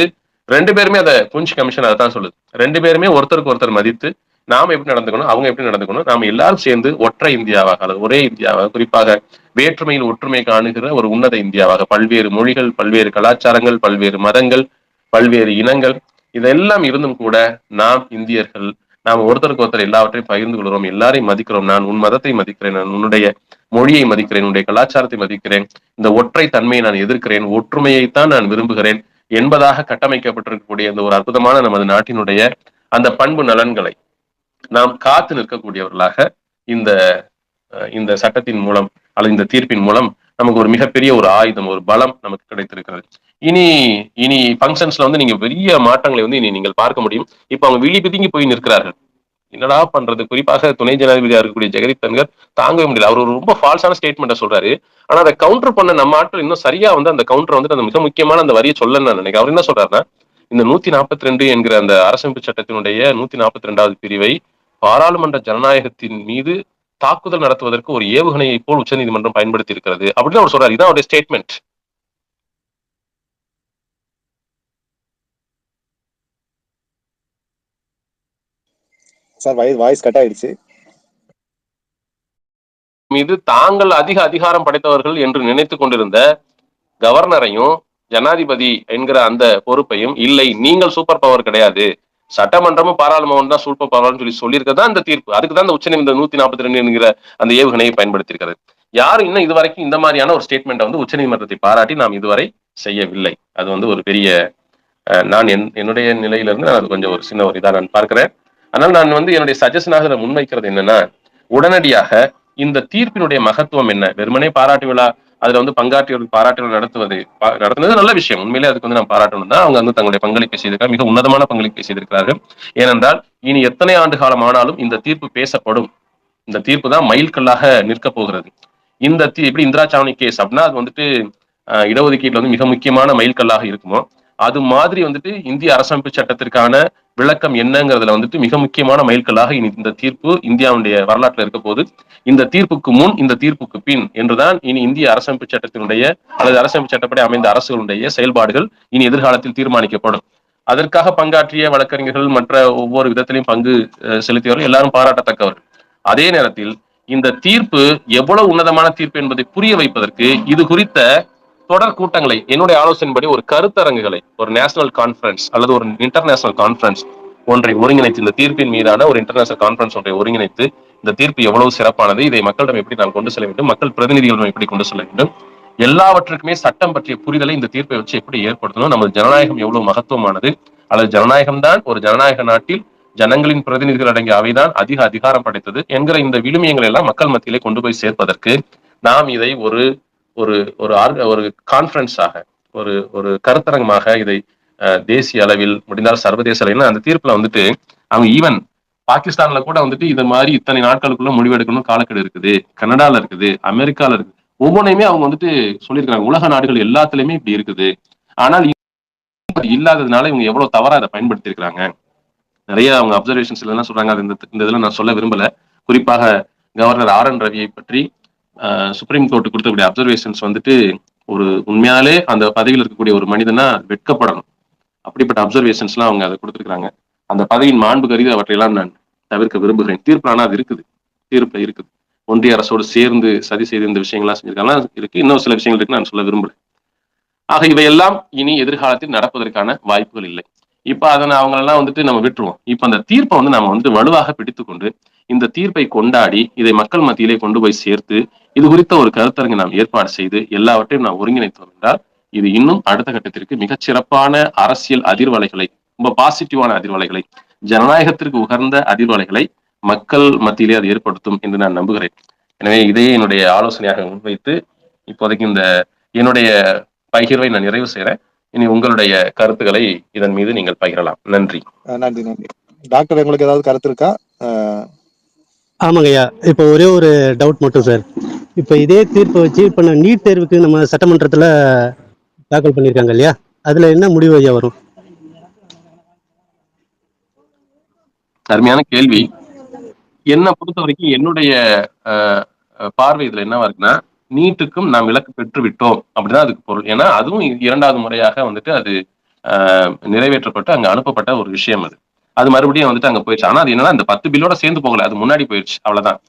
2 பேருமே அதை புஞ்ச் கமிஷன் அதை தான் சொல்லுது. 2 பேருமே ஒருத்தருக்கு ஒருத்தர் மதித்து நாம எப்படி நடந்துக்கணும், அவங்க எப்படி நடந்துக்கணும், நாம எல்லாரும் சேர்ந்து ஒற்றை இந்தியாவாக அல்லது ஒரே இந்தியாவாக, குறிப்பாக வேற்றுமையில் ஒற்றுமை காணுகிற ஒரு உன்னத இந்தியாவாக, பல்வேறு மொழிகள், பல்வேறு கலாச்சாரங்கள், பல்வேறு மதங்கள், பல்வேறு இனங்கள் இதெல்லாம் இருந்தும் கூட நாம் இந்தியர்கள் நாம் ஒருத்தருக்கு ஒருத்தர் எல்லாவற்றையும் பகிர்ந்து கொள்கிறோம், எல்லாரையும் மதிக்கிறோம். நான் உன் மதத்தை மதிக்கிறேன், நான் உன்னுடைய மொழியை மதிக்கிறேன், உன்னுடைய கலாச்சாரத்தை மதிக்கிறேன், இந்த ஒற்றை தன்மையை நான் எதிர்க்கிறேன், ஒற்றுமையைத்தான் நான் விரும்புகிறேன் என்பதாக கட்டமைக்கப்பட்டிருக்கக்கூடிய இந்த ஒரு அற்புதமான நமது நாட்டினுடைய அந்த பண்பு நலன்களை நாம் காத்து நிற்கக்கூடியவர்களாக இந்த இந்த சட்டத்தின் மூலம் அல்லது இந்த தீர்ப்பின் மூலம் நமக்கு ஒரு மிகப்பெரிய ஒரு ஆயுதம், ஒரு பலம் நமக்கு கிடைத்திருக்கிறது. இனி இனி பங்கன்ஸ்ல வந்து நீங்க பெரிய மாற்றங்களை வந்து இனி நீங்கள் பார்க்க முடியும். இப்ப அவங்க விழி பிதுங்கி போய் நிற்கிறார்கள். என்னடா பண்றது? குறிப்பாக துணை ஜனாதிபதியா இருக்கக்கூடிய ஜெகதீப் தன்கர் தாங்கவே முடியல. அவர் ஒரு ரொம்ப ஃபால்ஸான ஸ்டேட்மெண்ட்டை சொல்றாரு. ஆனா அதை கவுண்டர் பண்ண நம்ம ஆட்கள் இன்னும் சரியா வந்து அந்த கவுண்டர் வந்து அந்த மிக முக்கியமான அந்த வரியை சொல்லன்னு நான் நினைக்கிறேன். அவர் என்ன சொல்றாருன்னா, இந்த 142 என்கிற அந்த அரசமைப்பு சட்டத்தினுடைய 142வது பிரிவை பாராளுமன்ற ஜனநாயகத்தின் மீது தாக்குதல் நடத்துவதற்கு ஒரு ஏவுகணையை போல் உச்சநீதிமன்றம் பயன்படுத்தி இருக்கிறது அப்படின்னு அவர் சொல்றாரு. இதான் அவருடைய ஸ்டேட்மெண்ட். சார் வாய்ஸ் கட் ஆயிடுச்சு. மீது தாங்கள் அதிக அதிகாரம் படைத்தவர்கள் என்று நினைத்துக் கொண்டிருந்த கவர்னரையும் ஜனாதிபதி என்கிற அந்த பொறுப்பையும், இல்லை நீங்கள் சூப்பர் பவர் கிடையாது, சட்டமன்றமும் பாராளுமன்றம் தான் சூப்பர் பவர்னு சொல்லியிருக்கதா அந்த தீர்ப்பு. அதுக்கு தான் இந்த உச்சநீதிமன்றம் 142 என்கிற அந்த ஏவுகணையை பயன்படுத்தியிருக்கிறது. யாரும் இன்னும் இதுவரைக்கும் இந்த மாதிரியான ஒரு ஸ்டேட்மெண்ட் வந்து உச்சநீதிமன்றத்தை பாராட்டி நாம் இதுவரை செய்யவில்லை. அது வந்து ஒரு பெரிய நான் என்னுடைய நிலையிலிருந்து நான் கொஞ்சம் ஒரு சின்ன ஒரு இதா நான் பார்க்கிறேன். ஆனால் நான் வந்து என்னுடைய சஜஷனாக முன்வைக்கிறது என்னன்னா, உடனடியாக இந்த தீர்ப்பினுடைய மகத்துவம் என்ன, வெறுமனே பாராட்டு விழா அதுல வந்து பங்காற்றியவர்கள் பாராட்டு விழா நடத்துனது நல்ல விஷயம். உண்மையிலே அதுக்கு வந்து நான் பாராட்டணும் தான். அவங்க வந்து தங்களுடைய பங்களிப்பை செய்திருக்காங்க, மிக உன்னதமான பங்களிப்பை செய்திருக்கிறார்கள். ஏனென்றால் இனி எத்தனை ஆண்டு காலம் ஆனாலும் இந்த தீர்ப்பு பேசப்படும். இந்த தீர்ப்பு தான் மைல்கல்லாக நிற்க போகிறது. இந்த எப்படி இந்திரா சாவணி கேஸ் அப்படின்னா அது வந்துட்டு இடஒதுக்கீட்டுல வந்து மிக முக்கியமான மைல்கல்லாக இருக்குமோ, அது மாதிரி வந்துட்டு இந்திய அரசமைப்பு சட்டத்திற்கான விளக்கம் என்னங்கிறதுல வந்துட்டு மிக முக்கியமான மைல்கல்லாக இனி இந்த தீர்ப்பு இந்தியாவுடைய வரலாற்றுல இருக்க போது. இந்த தீர்ப்புக்கு முன், இந்த தீர்ப்புக்கு பின் என்றுதான் இனி இந்திய அரசமைப்பு சட்டத்தினுடைய அல்லது அரசமைப்பு சட்டப்படி அமைந்த அரசுகளுடைய செயல்பாடுகள் இனி எதிர்காலத்தில் தீர்மானிக்கப்படும். அதற்காக பங்காற்றிய வழக்கறிஞர்கள், மற்ற ஒவ்வொரு விதத்திலையும் பங்கு செலுத்தியவர்கள் எல்லாரும் பாராட்டத்தக்கவர்கள். அதே நேரத்தில் இந்த தீர்ப்பு எவ்வளவு உன்னதமான தீர்ப்பு என்பதை புரிய வைப்பதற்கு இது குறித்த தொடர் கூட்டங்களை, என்னுடைய ஆலோசனைப்படி ஒரு கருத்தரங்குகளை, ஒரு நேஷனல் கான்பரன்ஸ் அல்லது ஒரு இன்டர்நேஷனல் கான்பரன்ஸ் ஒன்றை ஒருங்கிணைத்து, இந்த தீர்ப்பின் மீதான ஒரு இன்டர்நேஷனல் கான்பரன்ஸ் ஒன்றை ஒருங்கிணைத்து, இந்த தீர்ப்பு எவ்வளவு சிறப்பானது, இதை மக்களிடம் எப்படி நாம் கொண்டு செல்ல வேண்டும், மக்கள் பிரதிநிதிகளிடம் எப்படி கொண்டு செல்ல வேண்டும், எல்லாவற்றுக்குமே சட்டம் பற்றிய புரிதலை இந்த தீர்ப்பை வச்சு எப்படி ஏற்படுத்தணும், நமது ஜனநாயகம் எவ்வளவு மகத்துவமானது, அல்லது ஜனநாயகம் தான் ஒரு ஜனநாயக நாட்டில் ஜனங்களின் பிரதிநிதிகள் அடங்கிய அவைதான் அதிக அதிகாரம் படைத்தது என்கிற இந்த விழுமியங்களை எல்லாம் மக்கள் மத்தியிலே கொண்டு போய் சேர்ப்பதற்கு நாம் இதை ஒரு ஒரு ஒரு கான்ஃபரன்ஸாக, ஒரு கருத்தரங்கமாக இதை தேசிய அளவில் முடிந்தால் சர்வதேச அளவில் அந்த தீர்ப்புல வந்துட்டு அவங்க ஈவன் பாகிஸ்தான்ல கூட வந்துட்டு இது மாதிரி இத்தனை நாட்களுக்குள்ள முடிவெடுக்கணும் காலக்கெடு இருக்குது, கனடால இருக்குது, அமெரிக்கால இருக்குது, ஒவ்வொன்றையுமே அவங்க வந்துட்டு சொல்லியிருக்காங்க. உலக நாடுகள் எல்லாத்துலயுமே இப்படி இருக்குது. ஆனால் இல்லாததுனால இவங்க எவ்வளவு தவறா அதை பயன்படுத்தி இருக்காங்க. நிறைய அவங்க அப்சர்வேஷன்ஸ் எல்லாம் சொல்றாங்க. அது இந்த இதுல நான் சொல்ல விரும்பல. குறிப்பாக கவர்னர் RN ரவியை பற்றி சுப்ரீம் கோர்ட் கொடுத்தக்கூடிய அப்சர்வேஷன்ஸ் வந்துட்டு ஒரு உண்மையாலே அந்த பதவியில் இருக்கக்கூடிய ஒரு மனிதனா வெட்கப்படணும். அப்படிப்பட்ட அப்சர்வேஷன்ஸ் எல்லாம் அவங்க அதை கொடுத்துருக்காங்க. அந்த பதவியின் மாண்பு கருதி அவற்றையெல்லாம் நான் தவிர்க்க விரும்புகிறேன். தீர்ப்புலானா அது இருக்குது, தீர்ப்புல இருக்குது. ஒன்றிய அரசோடு சேர்ந்து சதி செய்து இந்த விஷயங்கள்லாம் செஞ்சிருக்காங்க இருக்கு. இன்னும் சில விஷயங்கள் இருக்கு, நான் சொல்ல விரும்புறேன். ஆக இவையெல்லாம் இனி எதிர்காலத்தில் நடப்பதற்கான வாய்ப்புகள் இல்லை. இப்ப அதனை அவங்களெல்லாம் வந்துட்டு நம்ம விட்டுருவோம். இப்ப அந்த தீர்ப்பை வந்து நம்ம வந்து வலுவாக பிடித்துக்கொண்டு இந்த தீர்ப்பை கொண்டாடி இதை மக்கள் மத்தியிலே கொண்டு போய் சேர்த்து இது குறித்த ஒரு கருத்தரங்கை நாம் ஏற்பாடு செய்து எல்லாவற்றையும் நாம் ஒருங்கிணைத்தோம் என்றால் இது இன்னும் அடுத்த கட்டத்திற்கு மிகச்சிறப்பான அரசியல் அதிர்வலைகளை, ரொம்ப பாசிட்டிவான அதிர்வலைகளை, ஜனநாயகத்திற்கு உகர்ந்த அதிர்வலைகளை மக்கள் மத்தியிலே அது ஏற்படுத்தும் என்று நான் நம்புகிறேன். எனவே இதையே என்னுடைய ஆலோசனையாக முன்வைத்து இப்போதைக்கு இந்த என்னுடைய பகிர்வை நான் நிறைவு செய்கிறேன். இனி உங்களுடைய கருத்துக்களை இதன் மீது நீங்கள் பகிரலாம். நன்றி. நன்றி. டாக்டர், உங்களுக்கு ஏதாவது கருத்து இருக்கா? ஆமாங்க ஐயா, இப்போ ஒரே ஒரு டவுட் மட்டும் சார். இப்போ இதே தீர்ப்பை வச்சு இப்போ நீட் தேர்வுக்கு நம்ம சட்டமன்றத்தில் தாக்கல் பண்ணியிருக்காங்க இல்லையா, அதுல என்ன முடிவு ஐயா வரும்? அருமையான கேள்வி. என்னை பொறுத்த வரைக்கும் என்னுடைய பார்வை இதுல என்னவா இருக்குன்னா, நீட்டுக்கும் நாம் விலக்கு பெற்று விட்டோம் அப்படிதான் அதுக்கு பொருள். ஏன்னா அதுவும் 2வது முறையாக வந்துட்டு அது நிறைவேற்றப்பட்டு அங்க அனுப்பப்பட்ட ஒரு விஷயம். அது மறுபடியும் வந்துட்டு அங்க போயிடுச்சு. ஆனா அது என்னன்னா இந்த 10 பில்லோட சேர்ந்து போகல, அது முன்னாடி போயிடுச்சு, அவ்வளவுதான்.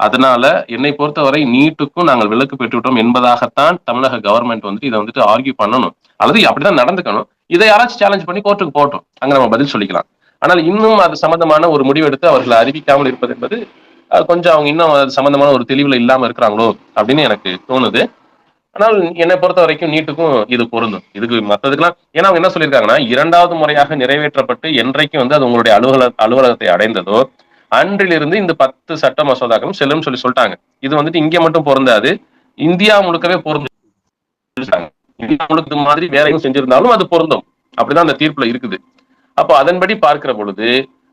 அதனால என்னை பொறுத்தவரை நீட்டுக்கும் நாங்கள் விலக்கு பெற்று விட்டோம் என்பதாகத்தான் தமிழக கவர்மெண்ட் வந்துட்டு இதை வந்துட்டு ஆர்கியூ பண்ணணும், அல்லது அப்படிதான் நடந்துக்கணும். இதை யாராச்சும் சேலஞ்ச் பண்ணி கோர்ட்டுக்கு போட்டோம், அங்க நம்ம பதில் சொல்லிக்கலாம். ஆனால் இன்னும் அது சம்பந்தமான ஒரு முடிவெடுத்து அவர்களை அறிவிக்காமல் இருப்பது என்பது கொஞ்சம் அவங்க இன்னும் அது சம்பந்தமான ஒரு தெளிவுல இல்லாம இருக்கிறாங்களோ அப்படின்னு எனக்கு தோணுது. ஆனால் என்னை பொறுத்த வரைக்கும் நீட்டுக்கும் இது பொருந்தும். இதுக்கு மற்றதுக்கெல்லாம் ஏன்னா அவங்க என்ன சொல்லியிருக்காங்கன்னா, 2வது முறையாக நிறைவேற்றப்பட்டு என்றைக்கு வந்து அது உங்களுடைய அலுவலகத்தை அடைந்ததோ அன்றிலிருந்து இந்த 10 சட்ட மசோதாக்களும் செல்லும் சொல்லிட்டாங்க. இது வந்துட்டு இங்க மட்டும் பொருந்தாது, இந்தியா முழுக்கவே பொருந்தும். இந்தியா முழுக்க மாதிரி வேற எதுவும் செஞ்சிருந்தாலும் அது பொருந்தும். அப்படிதான் அந்த தீர்ப்புல இருக்குது. அப்போ அதன்படி பார்க்கிற பொழுது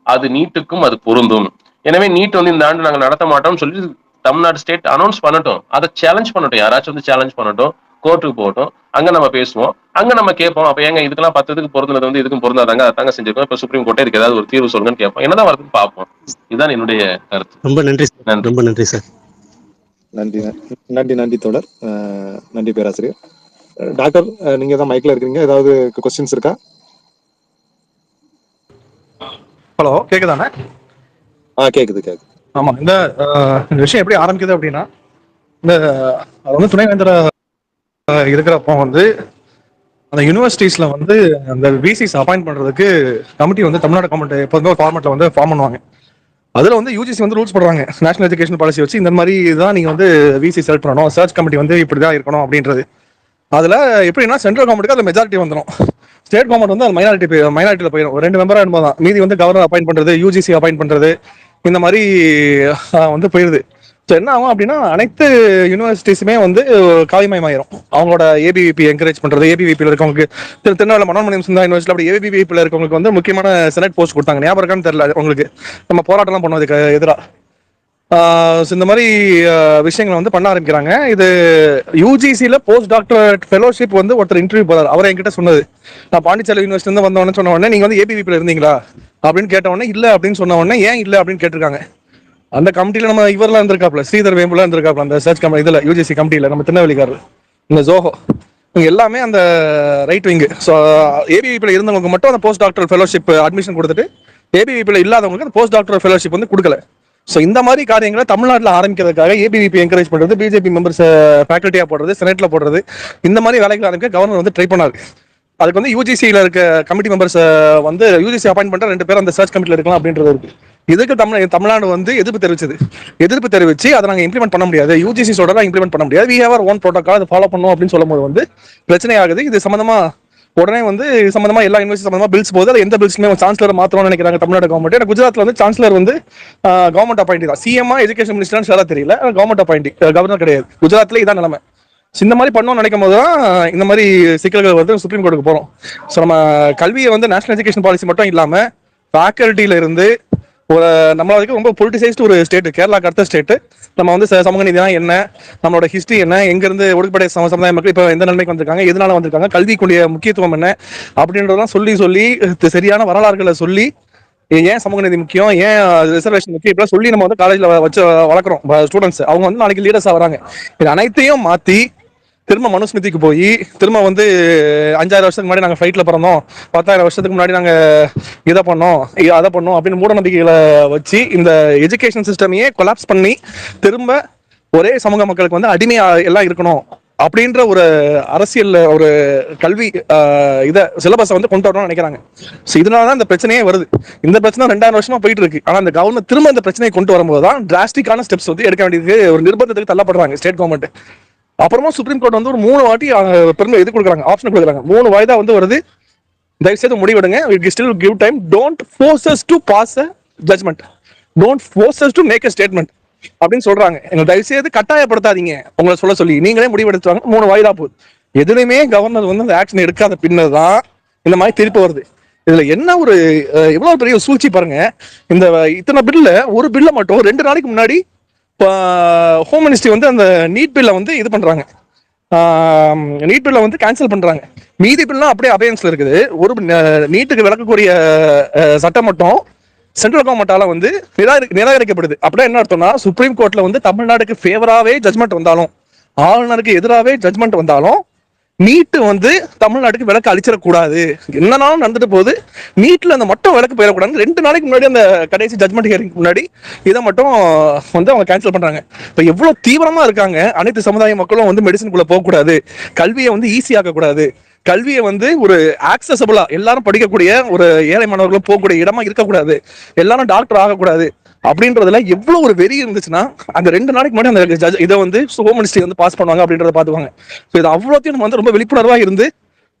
அது நீட்டுக்கும் அது பொருந்தும். எனவே நீட் வந்து இந்த ஆண்டு நாங்க நடத்த மாட்டோம்னு சொல்லி தமிழ்நாடு ஸ்டேட் அனௌன்ஸ் பண்ணட்டும், அதை சேலஞ்ச் பண்ணட்டும், யாராச்சும் வந்து சேலஞ்ச் பண்ணட்டும், கோர்ட்டுக்கு போகட்டும், அங்க நம்ம பேசுவோம், அங்க நம்ம கேட்போம். அப்ப ஏங்க இதுக்கெல்லாம் 10 இதுக்கு பொருந்தது வந்து இதுக்கும் பொருந்தாதாங்க, அதாங்க செஞ்சிருக்கோம், இப்ப சுப்ரீம் கோர்ட்டே இதுக்கு ஏதாவது ஒரு தீர்வு சொல்லுங்கன்னு கேட்போம். என்னதான் வருதுன்னு பார்ப்போம். இதுதான் என்னுடைய கருத்து. ரொம்ப நன்றி சார். ரொம்ப நன்றி சார். நன்றி நன்றி நன்றி தோழர். நன்றி பேராசிரியர். டாக்டர், நீங்க தான் மைக்ல இருக்கீங்க, ஏதாவது கொஸ்டின்ஸ் இருக்கா? ஹலோ, கேக்குதானே? கேக்குது கேக்குது. ஆமா, இந்த விஷயம் எப்படி ஆரம்பிக்குது அப்படின்னா, இந்த அது வந்து துணைவேந்தர் இருக்கிறப்போ வந்து அந்த யூனிவர்சிட்டிஸ்ல வந்து அந்த விசிஸ் அப்பாயிண்ட் பண்றதுக்கு கமிட்டி வந்து தமிழ்நாடு கவர்மெண்ட் எப்போதுமே ஒரு ஃபார்மெட்ல வந்து ஃபார்ம் பண்ணுவாங்க. அதுல வந்து யூஜிசி வந்து ரூல்ஸ் போடுறாங்க, நேஷனல் எஜுகேஷன் பாலிசி வச்சு இந்த மாதிரி தான் நீங்க வந்து விசி செலக்ட் பண்ணணும், சர்ச் கமிட்டி வந்து இப்படிதான் இருக்கணும் அப்படின்றது. அதுல எப்படின்னா சென்ட்ரல் கவர்மெண்ட்டுக்கு அதுல மெஜாரிட்டி வந்துடும், ஸ்டேட் கவர்மெண்ட் வந்து அது மைனாரிட்டியில போயிடும். 2 மெம்பரா என்பது தான், மீதி வந்து கவர்னர் அப்பாயிண்ட் பண்றது, யூஜிசி அப்பாயிண்ட் பண்றது, இந்த மாதிரி வந்து போயிருது. ஸோ என்ன ஆகும் அப்படின்னா, அனைத்து யூனிவர்சிட்டிஸுமே வந்து காவிமயமாயிரும். அவங்களோட ஏபிவிபி என்கரேஜ் பண்றது, ஏபிவிபியில் இருக்கவங்களுக்கு திருநெல்வேலி மனோன்மணியம் சுந்தா யூனிவர்சிட்டி அப்படி ஏபிவிபியில் இருக்கவங்களுக்கு வந்து முக்கியமான செனட் போஸ்ட் கொடுத்தாங்க, ஞாபகம் இருக்கான்னு தெரியல உங்களுக்கு, நம்ம போராட்டம்லாம் பண்ணதுக்கு எதிராக. இந்த மாதிரி விஷயங்களை வந்து பண்ண ஆரம்பிக்கிறாங்க. இது யூஜிசியில் போஸ்ட் டாக்டரேட் ஃபெலோஷிப் வந்து ஒருத்தர் இன்டர்வியூ போறாரு, அவர் என்கிட்ட சொன்னது, நான் பாண்டிச்சேரி யூனிவர்சிட்டி இருந்து வந்தவொடனே சொன்ன உடனே நீங்க வந்து ஏபிவிபியில் இருந்தீங்களா அப்படின்னு கேட்ட உடனே இல்ல அப்படின்னு சொன்ன உடனே ஏன் இல்லை அப்படின்னு கேட்டிருக்காங்க. அந்த கமிட்டியில நம்ம இவரெல்லாம் இருந்திருக்காப்ல, ஸ்ரீதர் வேம்புலாம் இருந்திருக்காப்ல அந்த சர்ச் கமிட்டி, இதுல யூஜிசி கமிட்டியில நம்ம திருநெல்வேலிக்காரர் இந்த ஜோஹோ, இவங்க எல்லாமே அந்த ரைட் விங்கு. ஸோ ஏபிவிபியில் இருந்தவங்களுக்கு மட்டும் அந்த போஸ்ட் டாக்டர் ஃபெலோஷிப் அட்மிஷன் கொடுத்துட்டு ஏபிவிபியில் இல்லாதவங்களுக்கு அந்த போஸ்ட் டாக்டர் ஃபெலோஷிப் வந்து கொடுக்கல. ஸோ இந்த மாதிரி காரியங்களை தமிழ்நாட்டில் ஆரம்பிக்கிறதுக்காக ஏபிவிபி என்கரேஜ் பண்றது, பிஜேபி மெம்பர்ஸ் ஃபேக்கல்ட்டியா போடுறது, செனட்ல போடுறது, இந்த மாதிரி வேலைகள் ஆரம்பிக்க கவர்னர் வந்து ட்ரை பண்ணாரு. அதுக்கு வந்து யூஜிசியில் இருக்க கமிட்டி மெம்பர்ஸ் வந்து யூஜிசி அப்பாயிண்ட் பண்ற 2 பேர் அந்த சர்ச் கமிட்டியில் இருக்கலாம் அப்படின்றது இருக்கு. இதுக்கு தமிழ்நாடு வந்து எதிர்ப்பு தெரிவிச்சு அதை நாங்கள் இம்ப்ளிமெண்ட் பண்ண முடியாது, யூஜிசி சொல்றதா இம்ப்ளிமெண்ட் பண்ண முடியாது, we have our own protocol, அதை ஃபாலோ பண்ணும் அப்படின்னு சொல்லும் போது வந்து பிரச்சனை ஆகுது. இது சம்பந்தமா உடனே வந்து சம்பந்தமா எல்லா யூனிவர்சிட்டி சம்பந்தமா பில்ஸ் போகுது. அது எந்த பில்ஸ்மே சான்சலர் மாத்திரம்னு நினைக்கிறாங்க தமிழ்நாடு கவர்மெண்ட். ஏன்னா குஜராத்ல வந்து சான்சலர் வந்து கவர்மெண்ட் அப்பாயிண்டி தான், சிஎம்ஆ எஜுகேஷன் மினிஸ்டர்னு சொல்ல தெரியல, கவர்மெண்ட் அப்பாயிண்டி, கவர்னர் கிடையாது. குஜராத்ல இதான் நிலைமை. இந்த மாதிரி பண்ணணும்னு நினைக்கும் போது தான் இந்த மாதிரி சிக்கல்கள் வந்து சுப்ரீம் கோர்ட்டுக்கு போறோம். ஸோ நம்ம கல்வியை வந்து நேஷனல் எஜுகேஷன் பாலிசி மட்டும் இல்லாம ஃபேக்கல்ட்டியில இருந்து ஒரு நம்மளுக்கு ரொம்ப பொலிட்டிசைஸ்டு ஒரு ஸ்டேட், கேரளாக்கு அடுத்த ஸ்டேட். நம்ம வந்து சமூக நீதினா என்ன, நம்மளோட ஹிஸ்டரி என்ன, எங்க இருந்து ஒடுக்கப்பட்ட சமுதாய மக்கள் இப்போ எந்த நிலைமைக்கு வந்திருக்காங்க, எதனால வந்திருக்காங்க, கல்விக்குரிய முக்கியத்துவம் என்ன அப்படின்றதெல்லாம் சொல்லி சரியான வரலாறுகளை சொல்லி, ஏன் சமூக நீதி முக்கியம், ஏன் ரிசர்வேஷன் முக்கியம், இப்படிலாம் சொல்லி நம்ம வந்து காலேஜ்ல வச்சு வளர்க்குறோம் ஸ்டூடெண்ட்ஸ். அவங்க வந்து நாளைக்கு லீடர்ஸா வராங்க. இது அனைத்தையும் மாத்தி திரும்ப மனுஸ்மிருதிக்கு போய் திரும்ப வந்து 5000 வருஷத்துக்கு முன்னாடி நாங்கள் ஃப்ளைட்ல பிறந்தோம், 10,000 வருஷத்துக்கு முன்னாடி நாங்கள் இதை பண்ணோம் அதை பண்ணோம் அப்படின்னு மூட நம்பிக்கைகளை வச்சு இந்த எஜுகேஷன் சிஸ்டமையே கொலாப்ஸ் பண்ணி திரும்ப ஒரே சமூக மக்களுக்கு வந்து அடிமையா எல்லாம் இருக்கணும் அப்படின்ற ஒரு அரசியல் ஒரு கல்வி சிலபஸை வந்து கொண்டு வரணும்னு நினைக்கிறாங்க. ஸோ இதனாலதான் இந்த பிரச்சனையே வருது. இந்த பிரச்சனை 2000 வருஷமா போயிட்டு இருக்கு. ஆனா அந்த கவர்னர் திரும்ப இந்த பிரச்சனையை கொண்டு வரும்போது தான் டிராஸ்டிக்கான ஸ்டெப்ஸ் வந்து எடுக்க வேண்டியது, ஒரு நிர்பந்தத்துக்கு தள்ளப்படுறாங்க ஸ்டேட் கவர்மெண்ட். அப்புறமா சுப்ரீம் கோர்ட் வந்து ஒரு 3 வாட்டி பெருமை இது கொடுக்குறாங்க, ஆப்ஷன் கொடுக்குறாங்க. 3 வாய்தா வந்து வருது, தயவுசெய்து முடிவெடுங்க, we still give time, don't force us to pass a judgment, don't force us to make a statement அப்படின்னு சொல்றாங்க. எங்க தயவுசெய்து கட்டாயப்படுத்தாதீங்க, உங்களை சொல்ல சொல்லி நீங்களே முடிவெடுத்துவாங்க. 3 வாய்தா போகுது. எதுலையுமே கவர்னர் வந்து அந்த ஆக்ஷன் எடுக்காத பின்னதான் இந்த மாதிரி திருப்பி வருது. இதுல என்ன ஒரு எவ்வளவு பெரிய சூழ்ச்சி பாருங்க. இந்த இத்தனை பில்ல ஒரு பில்ல மட்டும் 2 நாளைக்கு முன்னாடி ஹோம் மினிஸ்ட்ரி வந்து அந்த நீட் பில்லை வந்து இது பண்றாங்க, நீட் பில்லை வந்து கேன்சல் பண்றாங்க. மீதி பில்லாம் அப்படியே அபயன்ஸ்ல இருக்குது. ஒரு நீட்டுக்கு விளக்கக்கூடிய சட்டம் மட்டும் சென்ட்ரல் கவர்மெண்டால வந்து நிராகரிக்கப்படுது. அப்படியே என்ன அர்த்தம்னா, சுப்ரீம் கோர்ட்ல வந்து தமிழ்நாடுக்கு ஃபேவராகவே ஜட்மெண்ட் வந்தாலும், ஆளுநருக்கு எதிராகவே ஜட்மெண்ட் வந்தாலும், நீட்டு வந்து தமிழ்நாட்டுக்கு விளக்கு அளிச்சிடக்கூடாது, என்னன்னாலும் நடந்துட்டு போகுது, நீட்ல அந்த மட்டும் விளக்கு போயிடக்கூடாது. 2 நாளைக்கு முன்னாடி அந்த கடைசி ஜட்மெண்ட் ஹியரிங் முன்னாடி இதை மட்டும் வந்து அவங்க கேன்சல் பண்றாங்க. இப்ப எவ்வளவு தீவிரமா இருக்காங்க. அனைத்து சமுதாய மக்களும் வந்து மெடிசனுக்குள்ள போகக்கூடாது, கல்வியை வந்து ஈஸியாக்க கூடாது, கல்வியை வந்து ஒரு ஆக்சசபிளா எல்லாரும் படிக்கக்கூடிய ஒரு ஏழை மாணவர்களும் போகக்கூடிய இடமா இருக்கக்கூடாது, எல்லாரும் டாக்டர் ஆகக்கூடாது அப்படின்றதுல எவ்வளவு ஒரு வெறி இருந்துச்சுன்னா அந்த 2 நாளைக்கு முன்னாடி அந்த ஜட்ஜ் இதை வந்து ஹோம் மினிஸ்ட்ரி வந்து பாஸ் பண்ணுவாங்க அப்படின்றத பாத்துவாங்க. ஸோ இது அவ்வளோத்தையும் நம்ம வந்து ரொம்ப விழிப்புணர்வா இருந்து